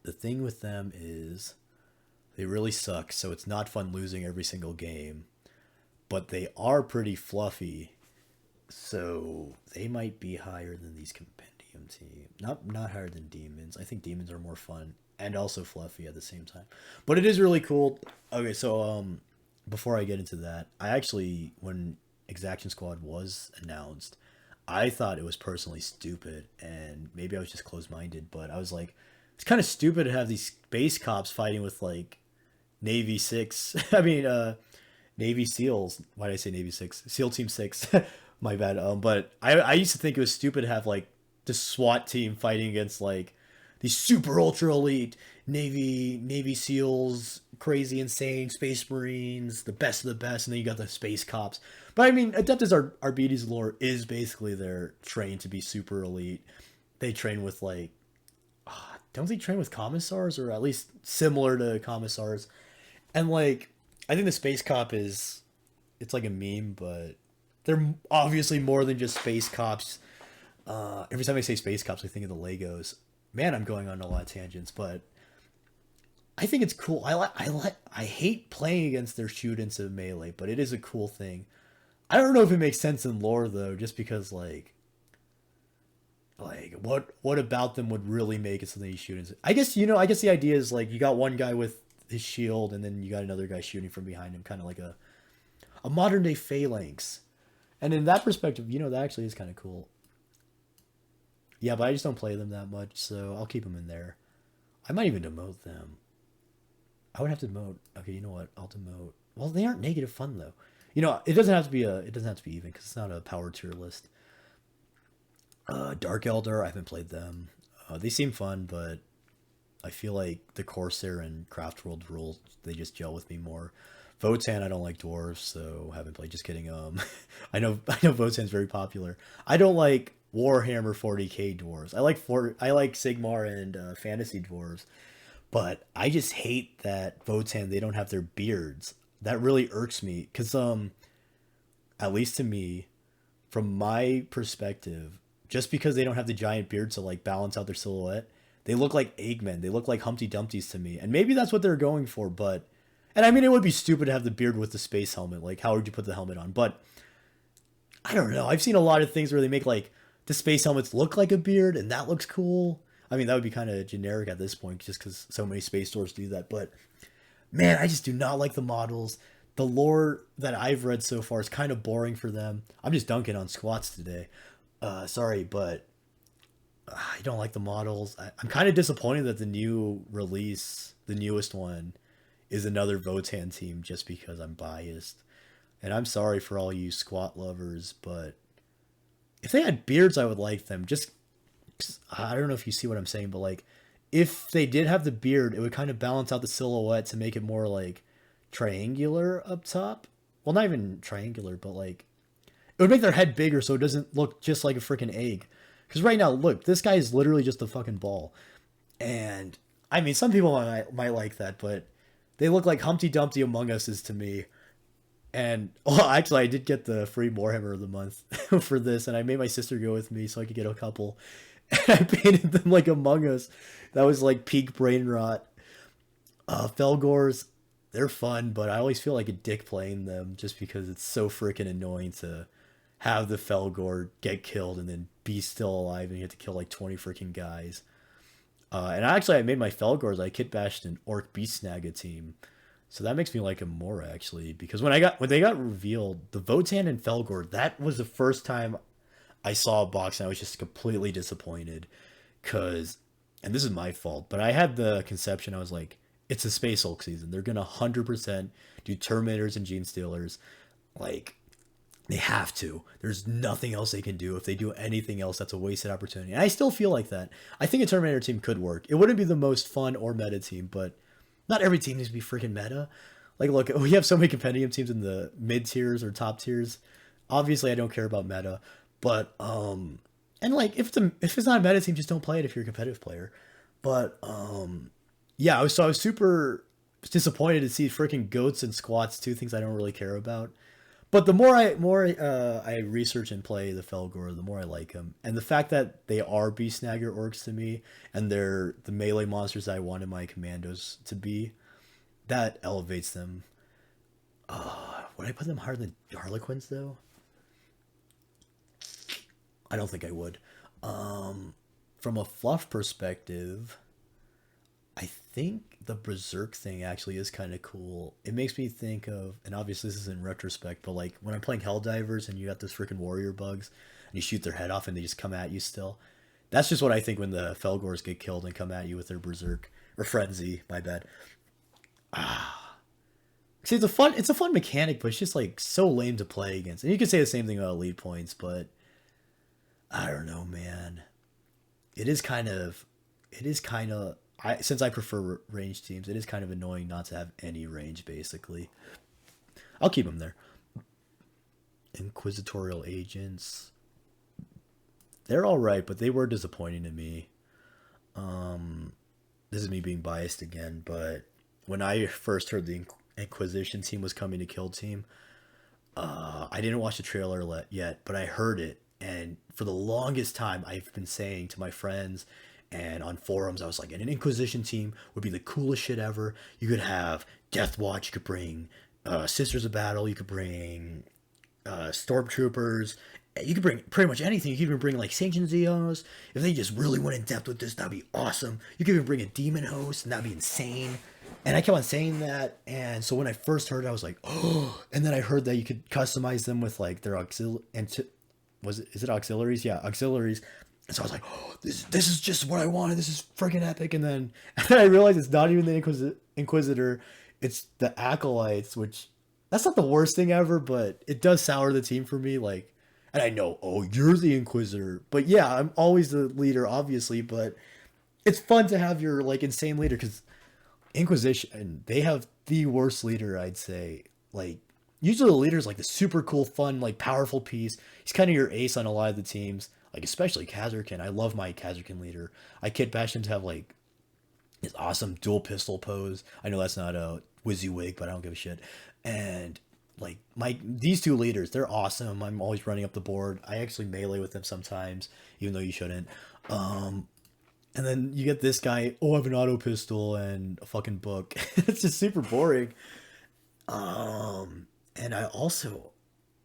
the thing with them is they really suck, so it's not fun losing every single game. But they are pretty fluffy, so they might be higher than these compendium teams. Not higher than demons. I think demons are more fun and also fluffy at the same time. But it is really cool. Okay, so before I get into that, I actually, when Exaction Squad was announced, I thought it was personally stupid, and maybe I was just closed-minded, but I was like, it's kind of stupid to have these space cops fighting with like Navy 6. I mean, Navy SEALs. Why did I say Navy 6? SEAL Team 6. My bad. But I used to think it was stupid to have like the SWAT team fighting against like these super ultra elite Navy SEALs crazy, insane space marines, the best of the best, and then you got the space cops. But I mean, Adeptus Arbites lore is basically they're trained to be super elite. They train with like, don't they train with commissars or at least similar to commissars? And like, I think the space cop is, it's like a meme, but they're obviously more than just space cops. Every time I say space cops, I think of the Legos. Man, I'm going on a lot of tangents, but I think it's cool. I hate playing against their shoot into melee, but it is a cool thing. I don't know if it makes sense in lore though, just because like what about them would really make it something you shoot into? I guess I guess the idea is like you got one guy with his shield and then you got another guy shooting from behind him, kind of like a modern day phalanx. And in that perspective, that actually is kind of cool. Yeah, but I just don't play them that much, so I'll keep them in there. I might even demote them. I would have to demote. Okay, you know what? I'll demote. Well, they aren't negative fun though. It doesn't have to be even because it's not a power tier list. Dark Elder, I haven't played them. They seem fun, but I feel like the Corsair and Craft World rules, they just gel with me more. Votan, I don't like dwarves, so haven't played. Just kidding. I know Votan's very popular. I don't like Warhammer 40k dwarves. I like Sigmar and fantasy dwarves, but I just hate that Votan they don't have their beards. That really irks me because at least to me, from my perspective, just because they don't have the giant beard to like balance out their silhouette, they look like Eggmen. They look like Humpty Dumptys to me, and maybe that's what they're going for, but. And I mean, it would be stupid to have the beard with the space helmet. Like, how would you put the helmet on? But I don't know. I've seen a lot of things where they make like the space helmets look like a beard, and that looks cool. I mean, that would be kind of generic at this point, just because so many space stores do that. But man, I just do not like the models. The lore that I've read so far is kind of boring for them. I'm just dunking on squats today. Sorry, but I don't like the models. I'm kind of disappointed that the new release, the newest one, is another Votan team just because I'm biased. And I'm sorry for all you squat lovers, but if they had beards, I would like them. Just, I don't know if you see what I'm saying, but like, if they did have the beard, it would kind of balance out the silhouette to make it more like triangular up top. Well, not even triangular, but like, it would make their head bigger so it doesn't look just like a freaking egg. Because right now, look, this guy is literally just a fucking ball. And, I mean, some people might like that, but they look like Humpty Dumpty Among Us to me. And, well, actually, I did get the free Warhammer of the month for this, and I made my sister go with me so I could get a couple. And I painted them like Among Us. That was like peak brain rot. Felgors, they're fun, but I always feel like a dick playing them just because it's so freaking annoying to have the Felgor get killed and then be still alive and you have to kill like 20 freaking guys. And actually, I made my Felgors. I kit bashed an Orc Beast Snaga team, so that makes me like him more actually. Because when they got revealed, the Votan and Felgor, that was the first time I saw a box and I was just completely disappointed. And this is my fault, but I had the conception. I was like, it's a Space Hulk season. They're gonna 100% do Terminators and Gene Stealers, like. They have to. There's nothing else they can do. If they do anything else, that's a wasted opportunity. And I still feel like that. I think a Terminator team could work. It wouldn't be the most fun or meta team, but not every team needs to be freaking meta. Like, look, we have so many compendium teams in the mid tiers or top tiers. Obviously, I don't care about meta, but and like if it's not a meta team, just don't play it if you're a competitive player. But yeah, I was super disappointed to see freaking goats and squats, two things I don't really care about. But the more I research and play the Felgor, the more I like them. And the fact that they are Beast Snagger orcs to me, and they're the melee monsters I wanted my commandos to be, that elevates them. Would I put them higher than Harlequins though? I don't think I would. From a fluff perspective, I think the Berserk thing actually is kind of cool. It makes me think of, and obviously this is in retrospect, but like when I'm playing Helldivers and you got those freaking warrior bugs and you shoot their head off and they just come at you still. That's just what I think when the Felgors get killed and come at you with their Berserk or Frenzy, my bad. See, it's a fun mechanic, but it's just like so lame to play against. And you could say the same thing about elite points, but I don't know, man. It is kind of since I prefer range teams, it is kind of annoying not to have any range. Basically, I'll keep them there. Inquisitorial agents, they're all right, but they were disappointing to me. This is me being biased again, but when I first heard the Inquisition team was coming to Kill Team, I didn't watch the trailer yet, but I heard it, and for the longest time, I've been saying to my friends and on forums, I was like, an Inquisition team would be the coolest shit ever. You could have Death Watch, you could bring Sisters of Battle, you could bring Stormtroopers. You could bring pretty much anything. You could even bring like Sanctions Zeos. If they just really went in depth with this, that'd be awesome. You could even bring a demon host, and that'd be insane. And I kept on saying that, and so when I first heard it, I was like, oh. And then I heard that you could customize them with like their is it auxiliaries? Yeah, auxiliaries. And so I was like, oh, this is just what I wanted. This is freaking epic. And then I realized it's not even the Inquisitor. It's the Acolytes, which that's not the worst thing ever, but it does sour the team for me. Like, and I know, oh, you're the Inquisitor, but yeah, I'm always the leader, obviously. But it's fun to have your like insane leader because Inquisition, they have the worst leader, I'd say. Like, usually the leader is like the super cool, fun, like powerful piece. He's kind of your ace on a lot of the teams, like especially Kazarkin. I love my Kazarkin leader. I kid bash him to have like his awesome dual pistol pose. I know that's not a WYSIWYG, but I don't give a shit. And like these two leaders, they're awesome. I'm always running up the board. I actually melee with them sometimes, even though you shouldn't. And then you get this guy, oh, I have an auto pistol and a fucking book. It's just super boring. And I also,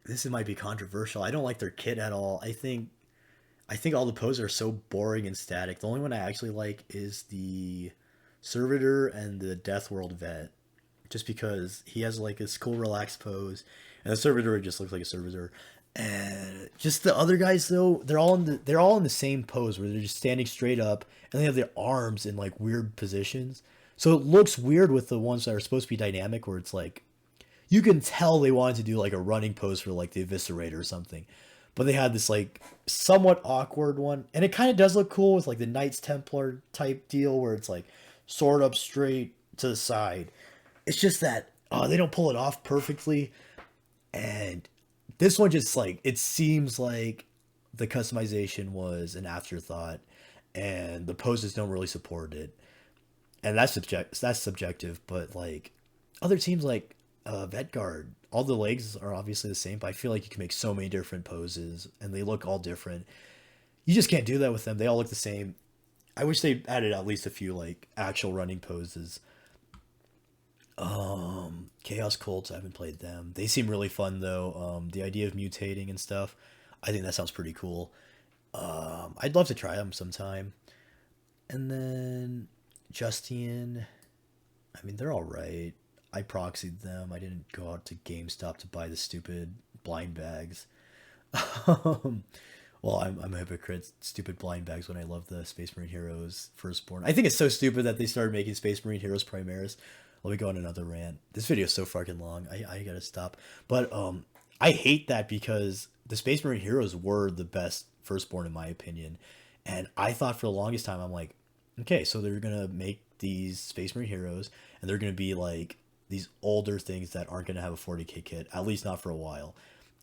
this might be controversial. I don't like their kit at all. I think all the poses are so boring and static. The only one I actually like is the Servitor and the Death World Vet, just because he has like this cool relaxed pose, and the Servitor just looks like a Servitor. And just the other guys though, they're all in the same pose where they're just standing straight up and they have their arms in like weird positions. So it looks weird with the ones that are supposed to be dynamic, where it's like you can tell they wanted to do like a running pose for like the Eviscerator or something. But they had this like somewhat awkward one, and it kind of does look cool with like the Knights Templar type deal where it's like sword up straight to the side. It's just that they don't pull it off perfectly, and this one just like it seems like the customization was an afterthought, and the poses don't really support it, and that's subjective. But like other teams like Vetguard, all the legs are obviously the same, but I feel like you can make so many different poses, and they look all different. You just can't do that with them. They all look the same. I wish they added at least a few like actual running poses. Chaos Colts, I haven't played them. They seem really fun though. The idea of mutating and stuff, I think that sounds pretty cool. I'd love to try them sometime. And then Justian, I mean, they're all right. I proxied them. I didn't go out to GameStop to buy the stupid blind bags. Well, I'm a hypocrite. Stupid blind bags when I love the Space Marine Heroes Firstborn. I think it's so stupid that they started making Space Marine Heroes Primaris. Let me go on another rant. This video is so fucking long. I gotta stop. But I hate that because the Space Marine Heroes were the best Firstborn in my opinion. And I thought for the longest time, I'm like, okay, so they're gonna make these Space Marine Heroes, and they're gonna be like these older things that aren't gonna have a 40k kit, at least not for a while.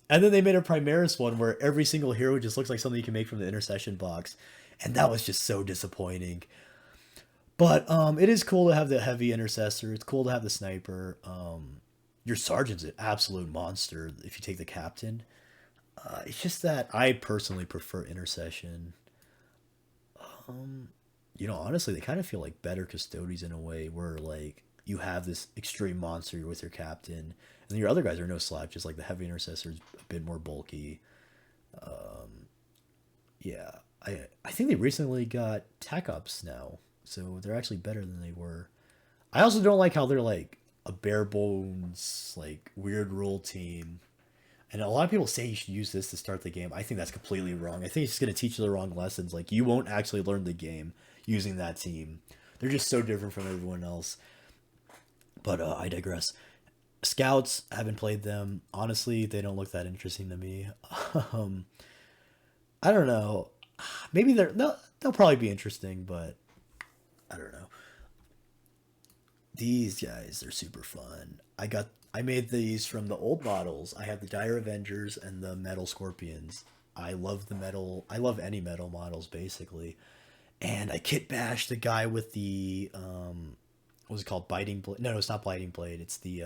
And then they made a Primaris one where every single hero just looks like something you can make from the intercession box, and that was just so disappointing. But it is cool to have the heavy intercessor. It's cool to have the sniper. Your sergeant's an absolute monster if you take the captain. It's just that I personally prefer intercession. Honestly, they kind of feel like better custodies in a way, where like you have this extreme monster with your captain, and then your other guys are no slouch. Just like the heavy intercessor is a bit more bulky. Yeah, I think they recently got tech ups now, so they're actually better than they were. I also don't like how they're like a bare bones like weird rule team. And a lot of people say you should use this to start the game. I think that's completely wrong. I think it's just going to teach you the wrong lessons. Like, you won't actually learn the game using that team. They're just so different from everyone else. But I digress. Scouts, I haven't played them. Honestly, they don't look that interesting to me. I don't know. Maybe they'll probably be interesting, but I don't know. These guys are super fun. I made these from the old models. I have the Dire Avengers and the Metal Scorpions. I love the metal. I love any metal models basically. And I kit bashed the guy with the what was it called? Biting blade? No, it's not biting blade. It's the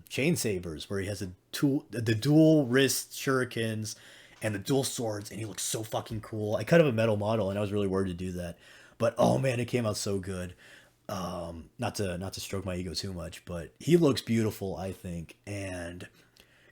chain sabers where he has the dual wrist shurikens and the dual swords, and he looks so fucking cool. I cut up a metal model, and I was really worried to do that, but oh man, it came out so good. Not to stroke my ego too much, but he looks beautiful, I think, and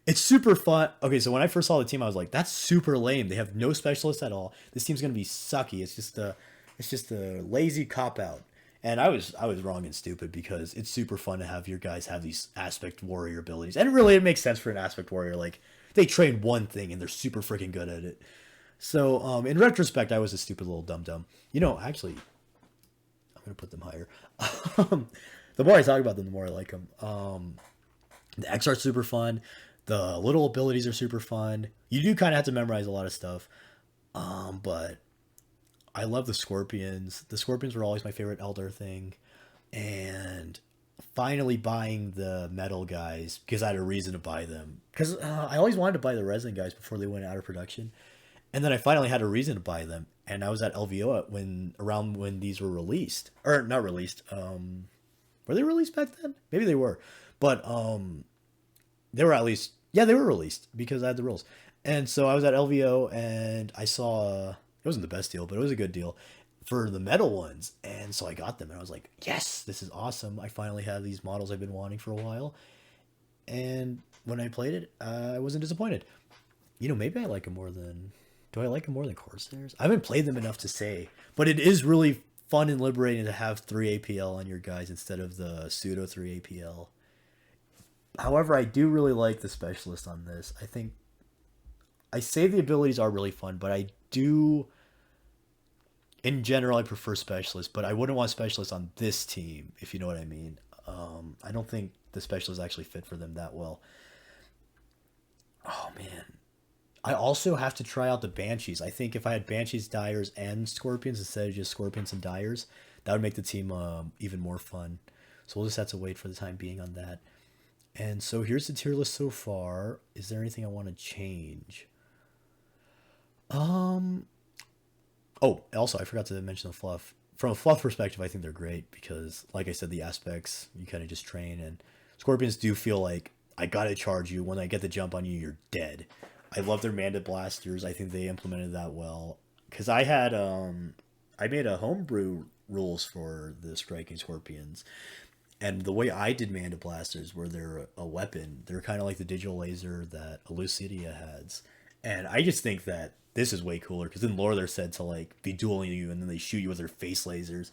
it's super fun. Okay, so when I first saw the team, I was like, "That's super lame. They have no specialists at all. This team's gonna be sucky. It's just a lazy cop out." And I was wrong and stupid because it's super fun to have your guys have these aspect warrior abilities, and really it makes sense for an aspect warrior. Like they train one thing and they're super freaking good at it. So in retrospect, I was a stupid little dum dum. Actually, I'm gonna put them higher. The more I talk about them, the more I like them. The X art's super fun. The little abilities are super fun. You do kind of have to memorize a lot of stuff. But I love the Scorpions. The Scorpions were always my favorite Elder thing. And finally buying the metal guys because I had a reason to buy them. Because I always wanted to buy the resin guys before they went out of production. And then I finally had a reason to buy them. And I was at LVO around when these were released. Or not released. Were they released back then? Maybe they were. But they were at least, yeah, they were released because I had the rules. And so I was at LVO and I saw it wasn't the best deal, but it was a good deal for the metal ones. And so I got them and I was like, yes, this is awesome. I finally have these models I've been wanting for a while. And when I played it, I wasn't disappointed. Maybe I like them more than. Do I like them more than Corsairs? I haven't played them enough to say, but it is really fun and liberating to have 3 APL on your guys instead of the pseudo 3 APL. However, I do really like the specialist on this. I think I say the abilities are really fun, but I do, in general, I prefer specialists. But I wouldn't want specialists on this team, if you know what I mean. I don't think the specialists actually fit for them that well. Oh man, I also have to try out the Banshees. I think if I had Banshees, Dyers, and Scorpions instead of just Scorpions and Dyers, that would make the team even more fun. So we'll just have to wait for the time being on that. And so here's the tier list so far. Is there anything I want to change? Um. Oh, also I forgot to mention the fluff. From a fluff perspective, I think they're great because, like I said, the aspects you kind of just train, and scorpions do feel like I gotta charge you. When I get the jump on you, you're dead. I love their Manda blasters. I think they implemented that well. Cause I made a homebrew rules for the striking scorpions, and the way I did Manda blasters, where they're a weapon, they're kind of like the digital laser that Lucidia has, and I just think that this is way cooler because in lore they're said to like be dueling you and then they shoot you with their face lasers,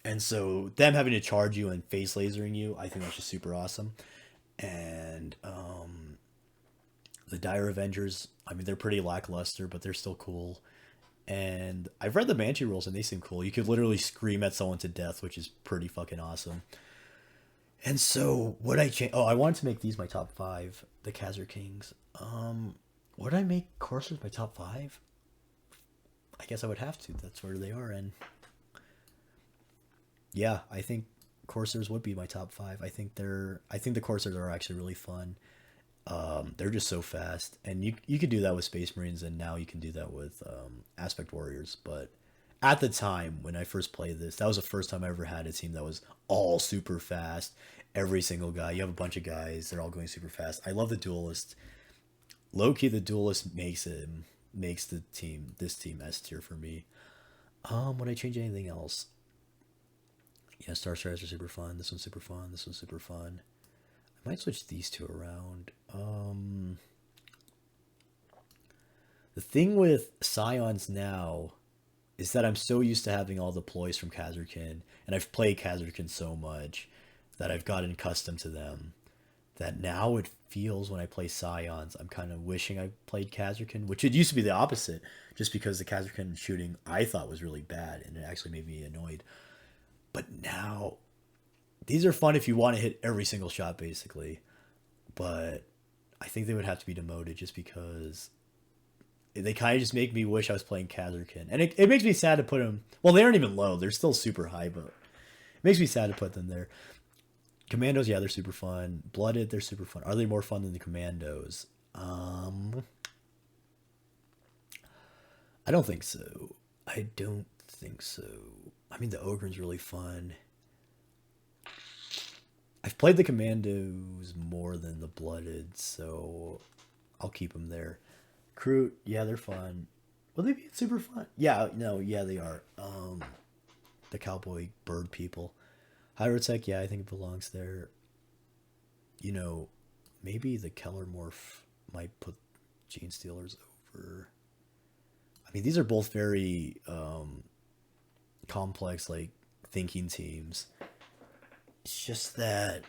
and so them having to charge you and face lasering you, I think that's just super awesome. And the Dire Avengers, I mean, they're pretty lackluster, but they're still cool. And I've read the Banshee rules and they seem cool. You could literally scream at someone to death, which is pretty fucking awesome. And so what I change? Oh, I wanted to make these my top five, the Khazar Kings. Would I make Corsairs my top five? I guess I would have to. That's where they are, and yeah, I think Corsairs would be my top five. I think the Corsairs are actually really fun. They're just so fast, and you could do that with Space Marines, and now you can do that with Aspect Warriors. But at the time when I first played this, that was the first time I ever had a team that was all super fast. Every single guy, you have a bunch of guys, they're all going super fast. I love the duelist. Low key, the duelist makes the team this team S tier for me. Would I change anything else? Yeah, Star Striders are super fun. This one's super fun. This one's super fun. I might switch these two around. The thing with Scions now is that I'm so used to having all the ploys from Khazarkin, and I've played Khazarkin so much that I've gotten accustomed to them. That now it feels when I play Scions, I'm kind of wishing I played Khazarkin, which it used to be the opposite, just because the Khazarkin shooting I thought was really bad, and it actually made me annoyed. But now, these are fun if you want to hit every single shot, basically. But I think they would have to be demoted just because they kind of just make me wish I was playing Khazarkin. And it makes me sad to put them. Well, they aren't even low. They're still super high, but it makes me sad to put them there. Commandos, yeah, they're super fun. Blooded, they're super fun. Are they more fun than the Commandos? I don't think so. I don't think so. I mean, the Ogre's really fun. I've played the Commandos more than the Blooded, so I'll keep them there. Crew, yeah, they're fun. Will they be super fun? Yeah, no, yeah, they are. The cowboy bird people. Hyrotech, yeah, I think it belongs there. You know, maybe the Keller Morph might put Gene Stealers over. I mean, these are both very complex, like, thinking teams. It's just that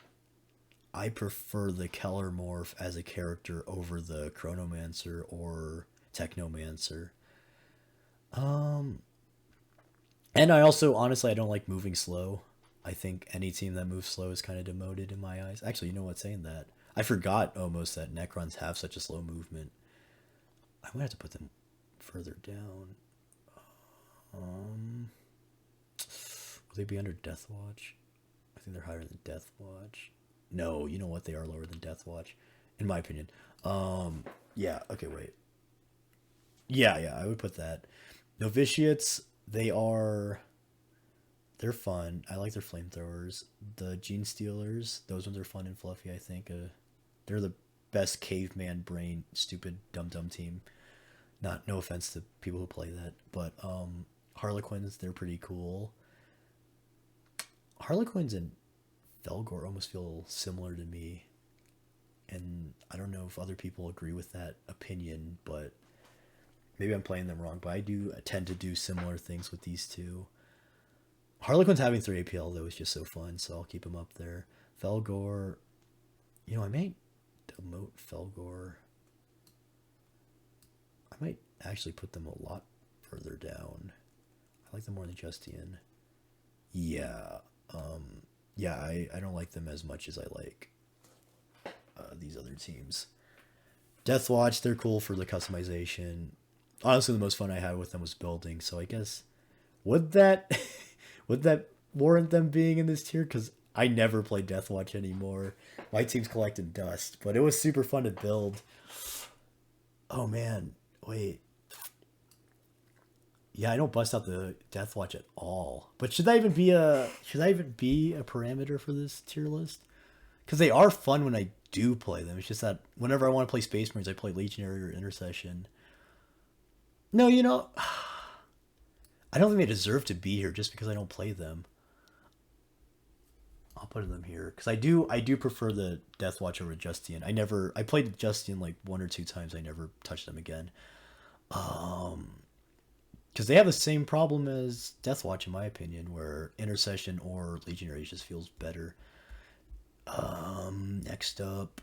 I prefer the Keller Morph as a character over the Chronomancer or Technomancer. Um, and I also, honestly, I don't like moving slow. I think any team that moves slow is kind of demoted in my eyes. Actually, you know what? Saying that, I forgot almost that Necrons have such a slow movement. I might have to put them further down. Um, will they be under Death Watch? I think they're higher than Death Watch. No, you know what? They are lower than Death Watch, in my opinion. Yeah. Okay, wait. Yeah, yeah, I would put that. Novitiates, they are they're fun. I like their flamethrowers. The Gene Stealers, those ones are fun and fluffy. I think they're the best caveman brain, stupid dumb dumb team. Not no offense to people who play that, but Harlequins, they're pretty cool. Harlequins and Felgor almost feel similar to me, and I don't know if other people agree with that opinion, but maybe I'm playing them wrong. But I do tend to do similar things with these two. Harlequin's having 3 APL though is just so fun, so I'll keep him up there. Felgor, I might demote Felgor. I might actually put them a lot further down. I like them more than Justian. Yeah, yeah, I don't like them as much as I like these other teams. Deathwatch, they're cool for the customization. Honestly, the most fun I had with them was building. So I guess would that would that warrant them being in this tier? Because I never play Deathwatch anymore. My team's collecting dust, but it was super fun to build. Oh man, wait. Yeah, I don't bust out the Deathwatch at all. But should that even be a parameter for this tier list? Because they are fun when I do play them. It's just that whenever I want to play Space Marines, I play Legionary or Intercession. No, I don't think they deserve to be here just because I don't play them. I'll put them here because I do prefer the Death Watch over Justian. I played Justian like 1 or 2 times. I never touched them again. Because they have the same problem as Death Watch in my opinion, where Intercession or Legionary just feels better. Next up,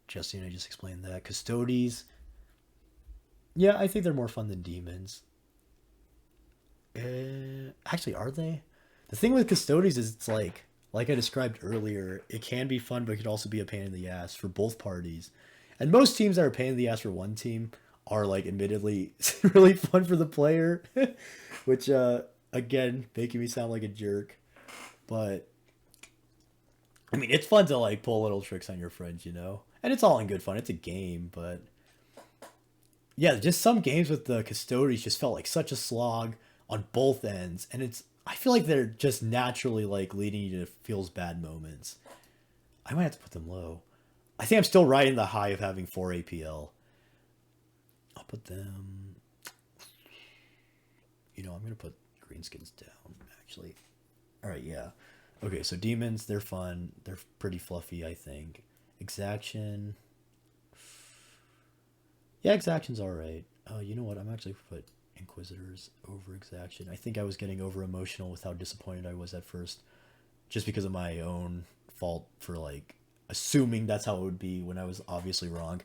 Justian, I just explained that. Custodes, yeah, I think they're more fun than demons. Actually, are they? The thing with Custodes is it's like I described earlier, it can be fun, but it could also be a pain in the ass for both parties. And most teams that are a pain in the ass for one team are like admittedly really fun for the player, which again making me sound like a jerk. But I mean, it's fun to like pull little tricks on your friends, and it's all in good fun. It's a game, but yeah, just some games with the Custodes just felt like such a slog on both ends, and I feel like they're just naturally like leading you to feels bad moments. I might have to put them low. I think I'm still riding the high of having 4 APL. I'll put them. I'm gonna put greenskins down actually. All right, yeah. Okay, so demons, they're fun. They're pretty fluffy, I think. Exaction. Yeah, exaction's all right. Oh, you know what? I'm actually put inquisitors over exaction. I think I was getting over emotional with how disappointed I was at first, just because of my own fault for like assuming that's how it would be when I was obviously wrong.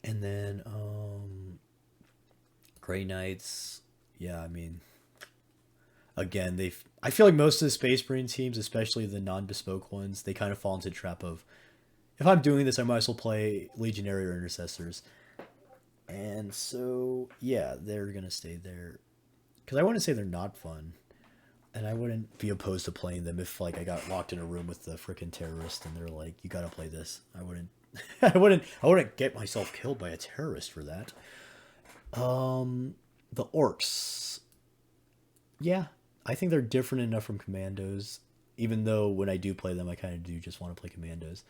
And then Grey Knights. Yeah, I mean, again, I feel like most of the Space Marine teams, especially the non-bespoke ones, they kind of fall into the trap of if I'm doing this, I might as well play Legionary or Intercessors. And so, yeah, they're gonna stay there because I want to say they're not fun. And I wouldn't be opposed to playing them if like I got locked in a room with the freaking terrorist and they're like, "You gotta play this." I wouldn't. I wouldn't get myself killed by a terrorist for that. The orcs. Yeah, I think they're different enough from commandos. Even though when I do play them, I kind of do just want to play commandos.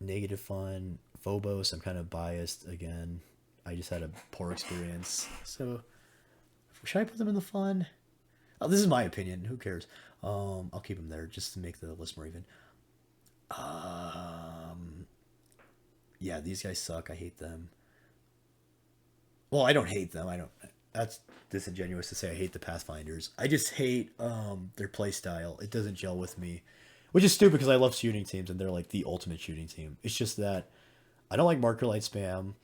Negative fun. Phobos. I'm kind of biased again. I just had a poor experience. So should I put them in the fun? Oh, this is my opinion. Who cares? I'll keep them there just to make the list more even. Um, yeah, these guys suck. I hate them. Well, I don't hate them. I don't. That's disingenuous to say I hate the Pathfinders. I just hate their play style. It doesn't gel with me, which is stupid because I love shooting teams and they're like the ultimate shooting team. It's just that I don't like marker light spam.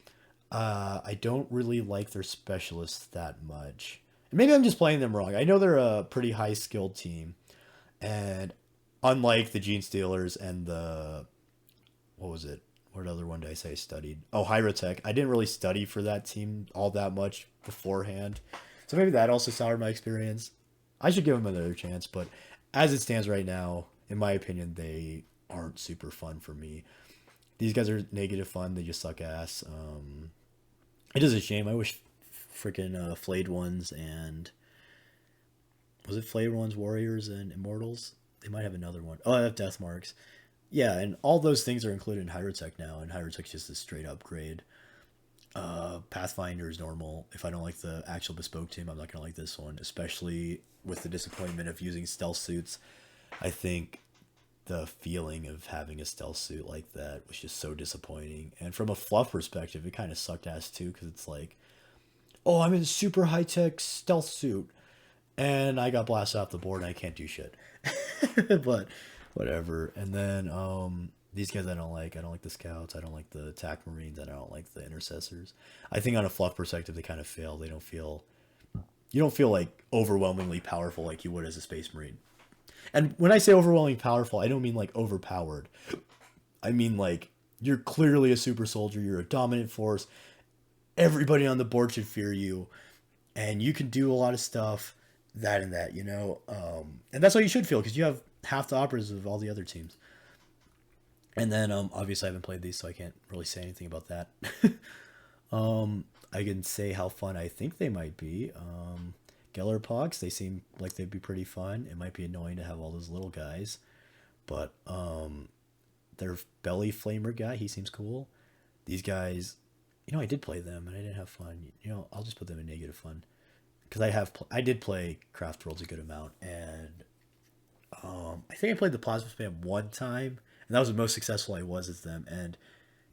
I don't really like their specialists that much. And maybe I'm just playing them wrong. I know they're a pretty high skilled team, and unlike the Gene Stealers and the what was it? What other one did I say I studied? Oh, Hyrotech. I didn't really study for that team all that much beforehand, so maybe that also soured my experience. I should give them another chance, but as it stands right now, in my opinion, they aren't super fun for me. These guys are negative fun. They just suck ass. It is a shame. I wish freaking Flayed Ones and was it Flayed Ones, Warriors, and Immortals? They might have another one. Oh, I have Death Marks. Yeah, and all those things are included in Hyrotech now, and Hyrotech's just a straight upgrade. Pathfinder is normal. If I don't like the actual bespoke team, I'm not gonna like this one, especially with the disappointment of using stealth suits. I think the feeling of having a stealth suit like that was just so disappointing. And from a fluff perspective, it kind of sucked ass too, because it's like, oh, I'm in a super high tech stealth suit, and I got blasted off the board and I can't do shit. But whatever. And then these guys I don't like. I don't like the scouts. I don't like the attack marines. And I don't like the intercessors. I think on a fluff perspective, they kind of fail. They don't feel you don't feel like overwhelmingly powerful like you would as a space marine. And when I say overwhelmingly powerful, I don't mean like overpowered. I mean like you're clearly a super soldier. You're a dominant force. Everybody on the board should fear you, and you can do a lot of stuff. That and that, and that's what you should feel because you have half the operas of all the other teams. And then obviously I haven't played these, so I can't really say anything about that. I can say how fun I think they might be. Geller Pogs, they seem like they'd be pretty fun. It might be annoying to have all those little guys, but their belly flamer guy, he seems cool. These guys, I did play them and I didn't have fun. I'll just put them in negative fun because I did play Craft Worlds a good amount, and I think I played the Plasma Spam one time, and that was the most successful I was as them. And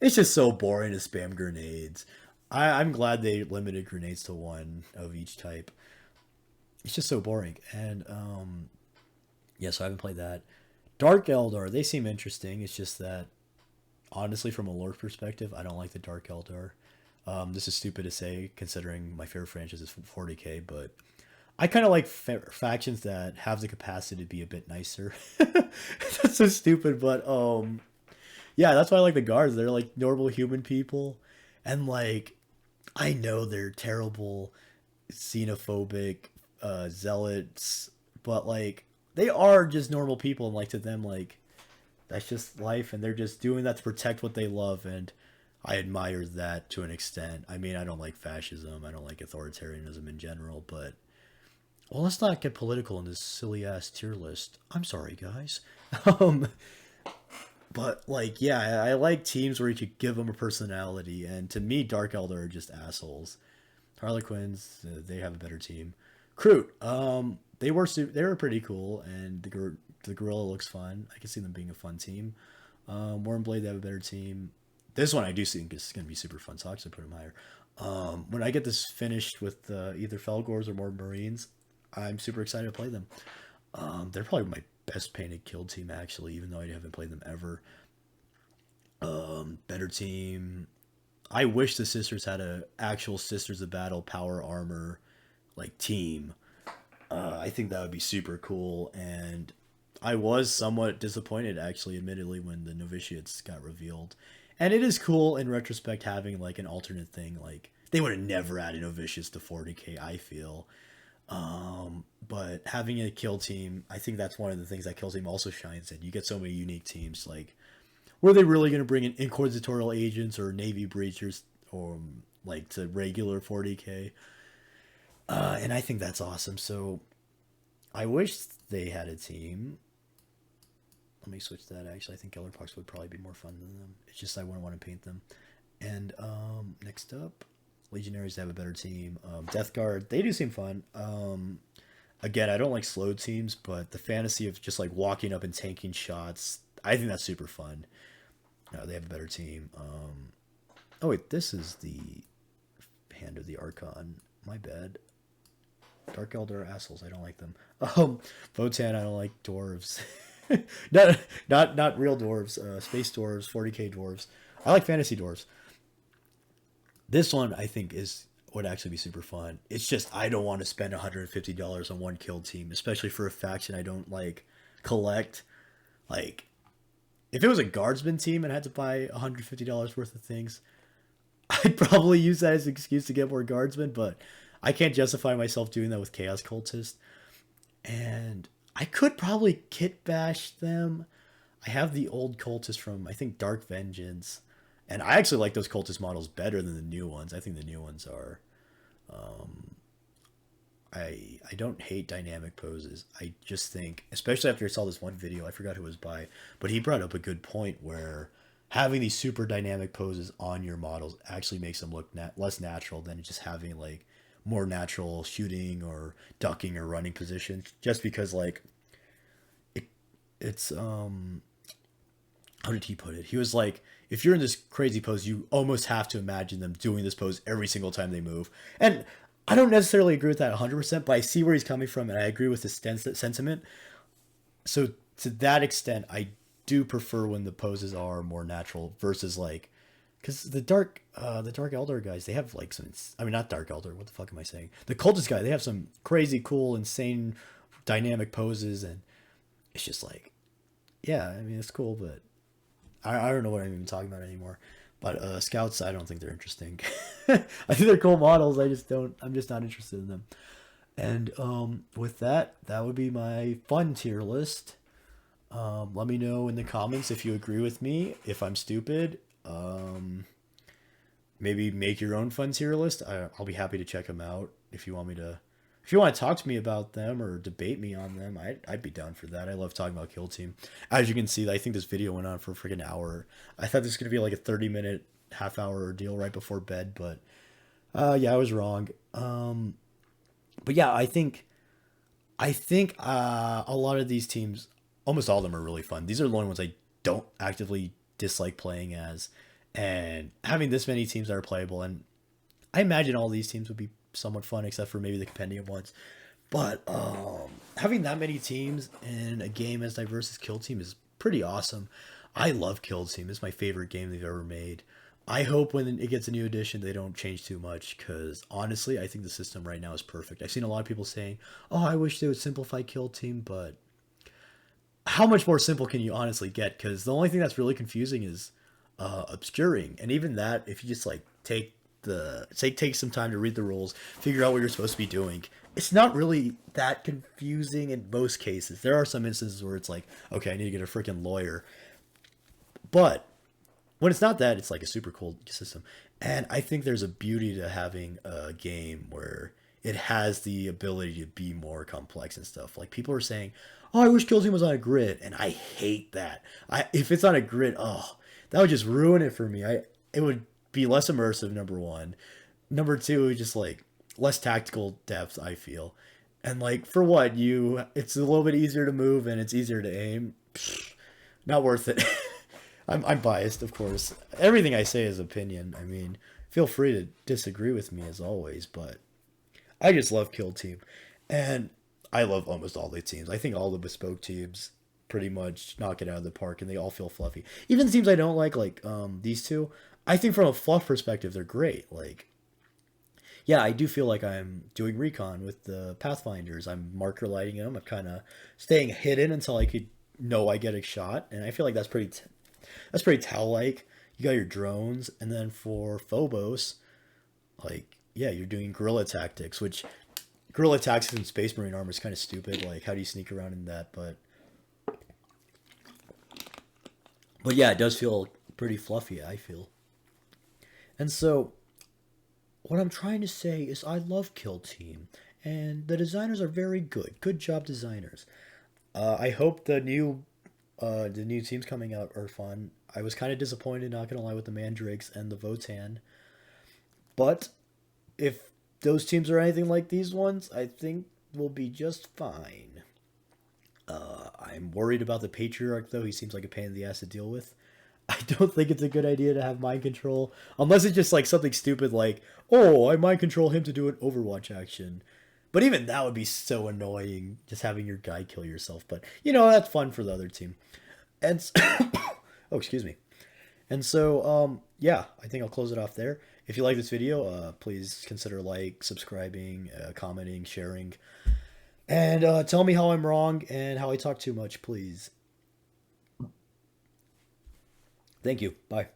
it's just so boring to spam grenades. I'm glad they limited grenades to one of each type. It's just so boring. And yeah, so I haven't played that. Dark Eldar, they seem interesting. It's just that honestly, from a lore perspective, I don't like the Dark Eldar. This is stupid to say considering my favorite franchise is 40k, but I kind of like factions that have the capacity to be a bit nicer. That's so stupid, but yeah, that's why I like the guards. They're like normal human people, and like I know they're terrible, xenophobic zealots, but like they are just normal people, and like to them, like that's just life, and they're just doing that to protect what they love, and I admire that to an extent. I mean, I don't like fascism, I don't like authoritarianism in general, but well, let's not get political in this silly ass tier list. I'm sorry, guys. um, but like, yeah, I like teams where you could give them a personality, and to me, Dark Eldar are just assholes. Harlequins, they have a better team. Kroot, they were pretty cool, and the gorilla looks fun. I can see them being a fun team. Wormblade, they have a better team. This one I do think is going to be super fun, so I'll actually put them higher. When I get this finished with either Felgors or more Marines, I'm super excited to play them. They're probably my best painted kill team, actually, even though I haven't played them ever. Better team. I wish the Sisters had a actual Sisters of Battle power armor like team. I think that would be super cool, and I was somewhat disappointed, actually, admittedly, when the Novitiates got revealed. And it is cool in retrospect having like an alternate thing. Like they would have never added Novitiates to 40k, I feel. But having a kill team, I think that's one of the things that kill team also shines in. You get so many unique teams. Like, were they really going to bring in inquisitorial agents or navy breachers, or like to regular 40k? And I think that's awesome. So I wish they had a team. Let me switch that. Actually, I think Gellerpucks would probably be more fun than them. It's just I wouldn't want to paint them. And next up, Legionaries have a better team. Death Guard, they do seem fun. Again, I don't like slow teams, but the fantasy of just like walking up and tanking shots, I think that's super fun. They have a better team. Oh wait, this is the Hand of the Archon. My bad. Dark Elder are assholes. I don't like them. Votan, I don't like dwarves. not real dwarves. Space dwarves, 40k dwarves. I like fantasy dwarves. This one I think would actually be super fun. It's just I don't want to spend $150 on one kill team, especially for a faction I don't like collect. Like, if it was a guardsman team and I had to buy $150 worth of things, I'd probably use that as an excuse to get more guardsmen, but I can't justify myself doing that with Chaos Cultist. And I could probably kit bash them. I have the old cultist from, I think, Dark Vengeance. And I actually like those cultist models better than the new ones. I think the new ones are... I don't hate dynamic poses. I just think, especially after I saw this one video, I forgot who it was by, but he brought up a good point where having these super dynamic poses on your models actually makes them look less natural than just having like more natural shooting or ducking or running positions. Just because like it's how did he put it? He was like, if you're in this crazy pose, you almost have to imagine them doing this pose every single time they move. And I don't necessarily agree with that 100%, but I see where he's coming from, and I agree with his sentiment. So to that extent, I do prefer when the poses are more natural versus like, because the Dark Elder guys, they have like some, I mean, not Dark Elder, what the fuck am I saying? The Cultist guy, they have some crazy, cool, insane, dynamic poses, and it's just like, yeah, I mean, it's cool, but I don't know what I'm even talking about anymore. But scouts, I don't think they're interesting. I think they're cool models. I'm just not interested in them. And with that, that would be my fun tier list. Let me know in the comments if you agree with me, if I'm stupid. Maybe make your own fun tier list. I'll be happy to check them out. If you want me to, if you want to talk to me about them or debate me on them, I'd be down for that. I love talking about Killteam. As you can see, I think this video went on for a freaking hour. I thought this was gonna be like a 30-minute, half-hour ordeal right before bed, but yeah, I was wrong. But yeah, I think a lot of these teams, almost all of them, are really fun. These are the only ones I don't actively dislike playing as, and having this many teams that are playable, and I imagine all these teams would be somewhat fun, except for maybe the compendium ones. But having that many teams in a game as diverse as Kill Team is pretty awesome. I love Kill Team. It's my favorite game they've ever made. I hope when it gets a new edition, they don't change too much, because honestly, I think the system right now is perfect. I've seen a lot of people saying, oh, I wish they would simplify Kill Team, but how much more simple can you honestly get? Because the only thing that's really confusing is obscuring, and even that, if you just like take some time to read the rules, figure out what you're supposed to be doing, it's not really that confusing in most cases. There are some instances where it's like, okay, I need to get a freaking lawyer, but when it's not that, it's like a super cool system. And I think there's a beauty to having a game where it has the ability to be more complex and stuff. Like, people are saying, oh, I wish Kill Team was on a grid, and I hate that. If it's on a grid, oh, that would just ruin it for me. It would be less immersive, number one. Number two, just like less tactical depth, I feel. And like, for what? It's a little bit easier to move and it's easier to aim. Pfft, not worth it. I'm biased, of course. Everything I say is opinion. I mean, feel free to disagree with me as always, but I just love Kill Team. And I love almost all the teams. I think all the bespoke teams pretty much knock it out of the park, and they all feel fluffy. Even the teams I don't like these two, I think from a fluff perspective, they're great. Like, yeah, I do feel like I'm doing recon with the Pathfinders. I'm marker lighting them. I'm kind of staying hidden until I could know I get a shot, and I feel like that's pretty Tau-like. You got your drones, and then for Phobos, like, yeah, you're doing guerrilla tactics, which Guerrilla tactics and Space Marine armor is kind of stupid. Like, how do you sneak around in that? But yeah, it does feel pretty fluffy, I feel. And so, what I'm trying to say is I love Kill Team, and the designers are very good. Good job, designers. I hope the new teams coming out are fun. I was kind of disappointed, not gonna lie, with the Mandrakes and the Votan, but if those teams are anything like these ones, I think we'll be just fine. I'm worried about the Patriarch though. He seems like a pain in the ass to deal with. I don't think it's a good idea to have mind control unless it's just like something stupid like, oh, I mind control him to do an Overwatch action. But even that would be so annoying, just having your guy kill yourself. But that's fun for the other team. And oh, excuse me. And so, yeah, I think I'll close it off there. If you like this video, please consider subscribing, commenting, sharing, and tell me how I'm wrong and how I talk too much, please. Thank you. Bye.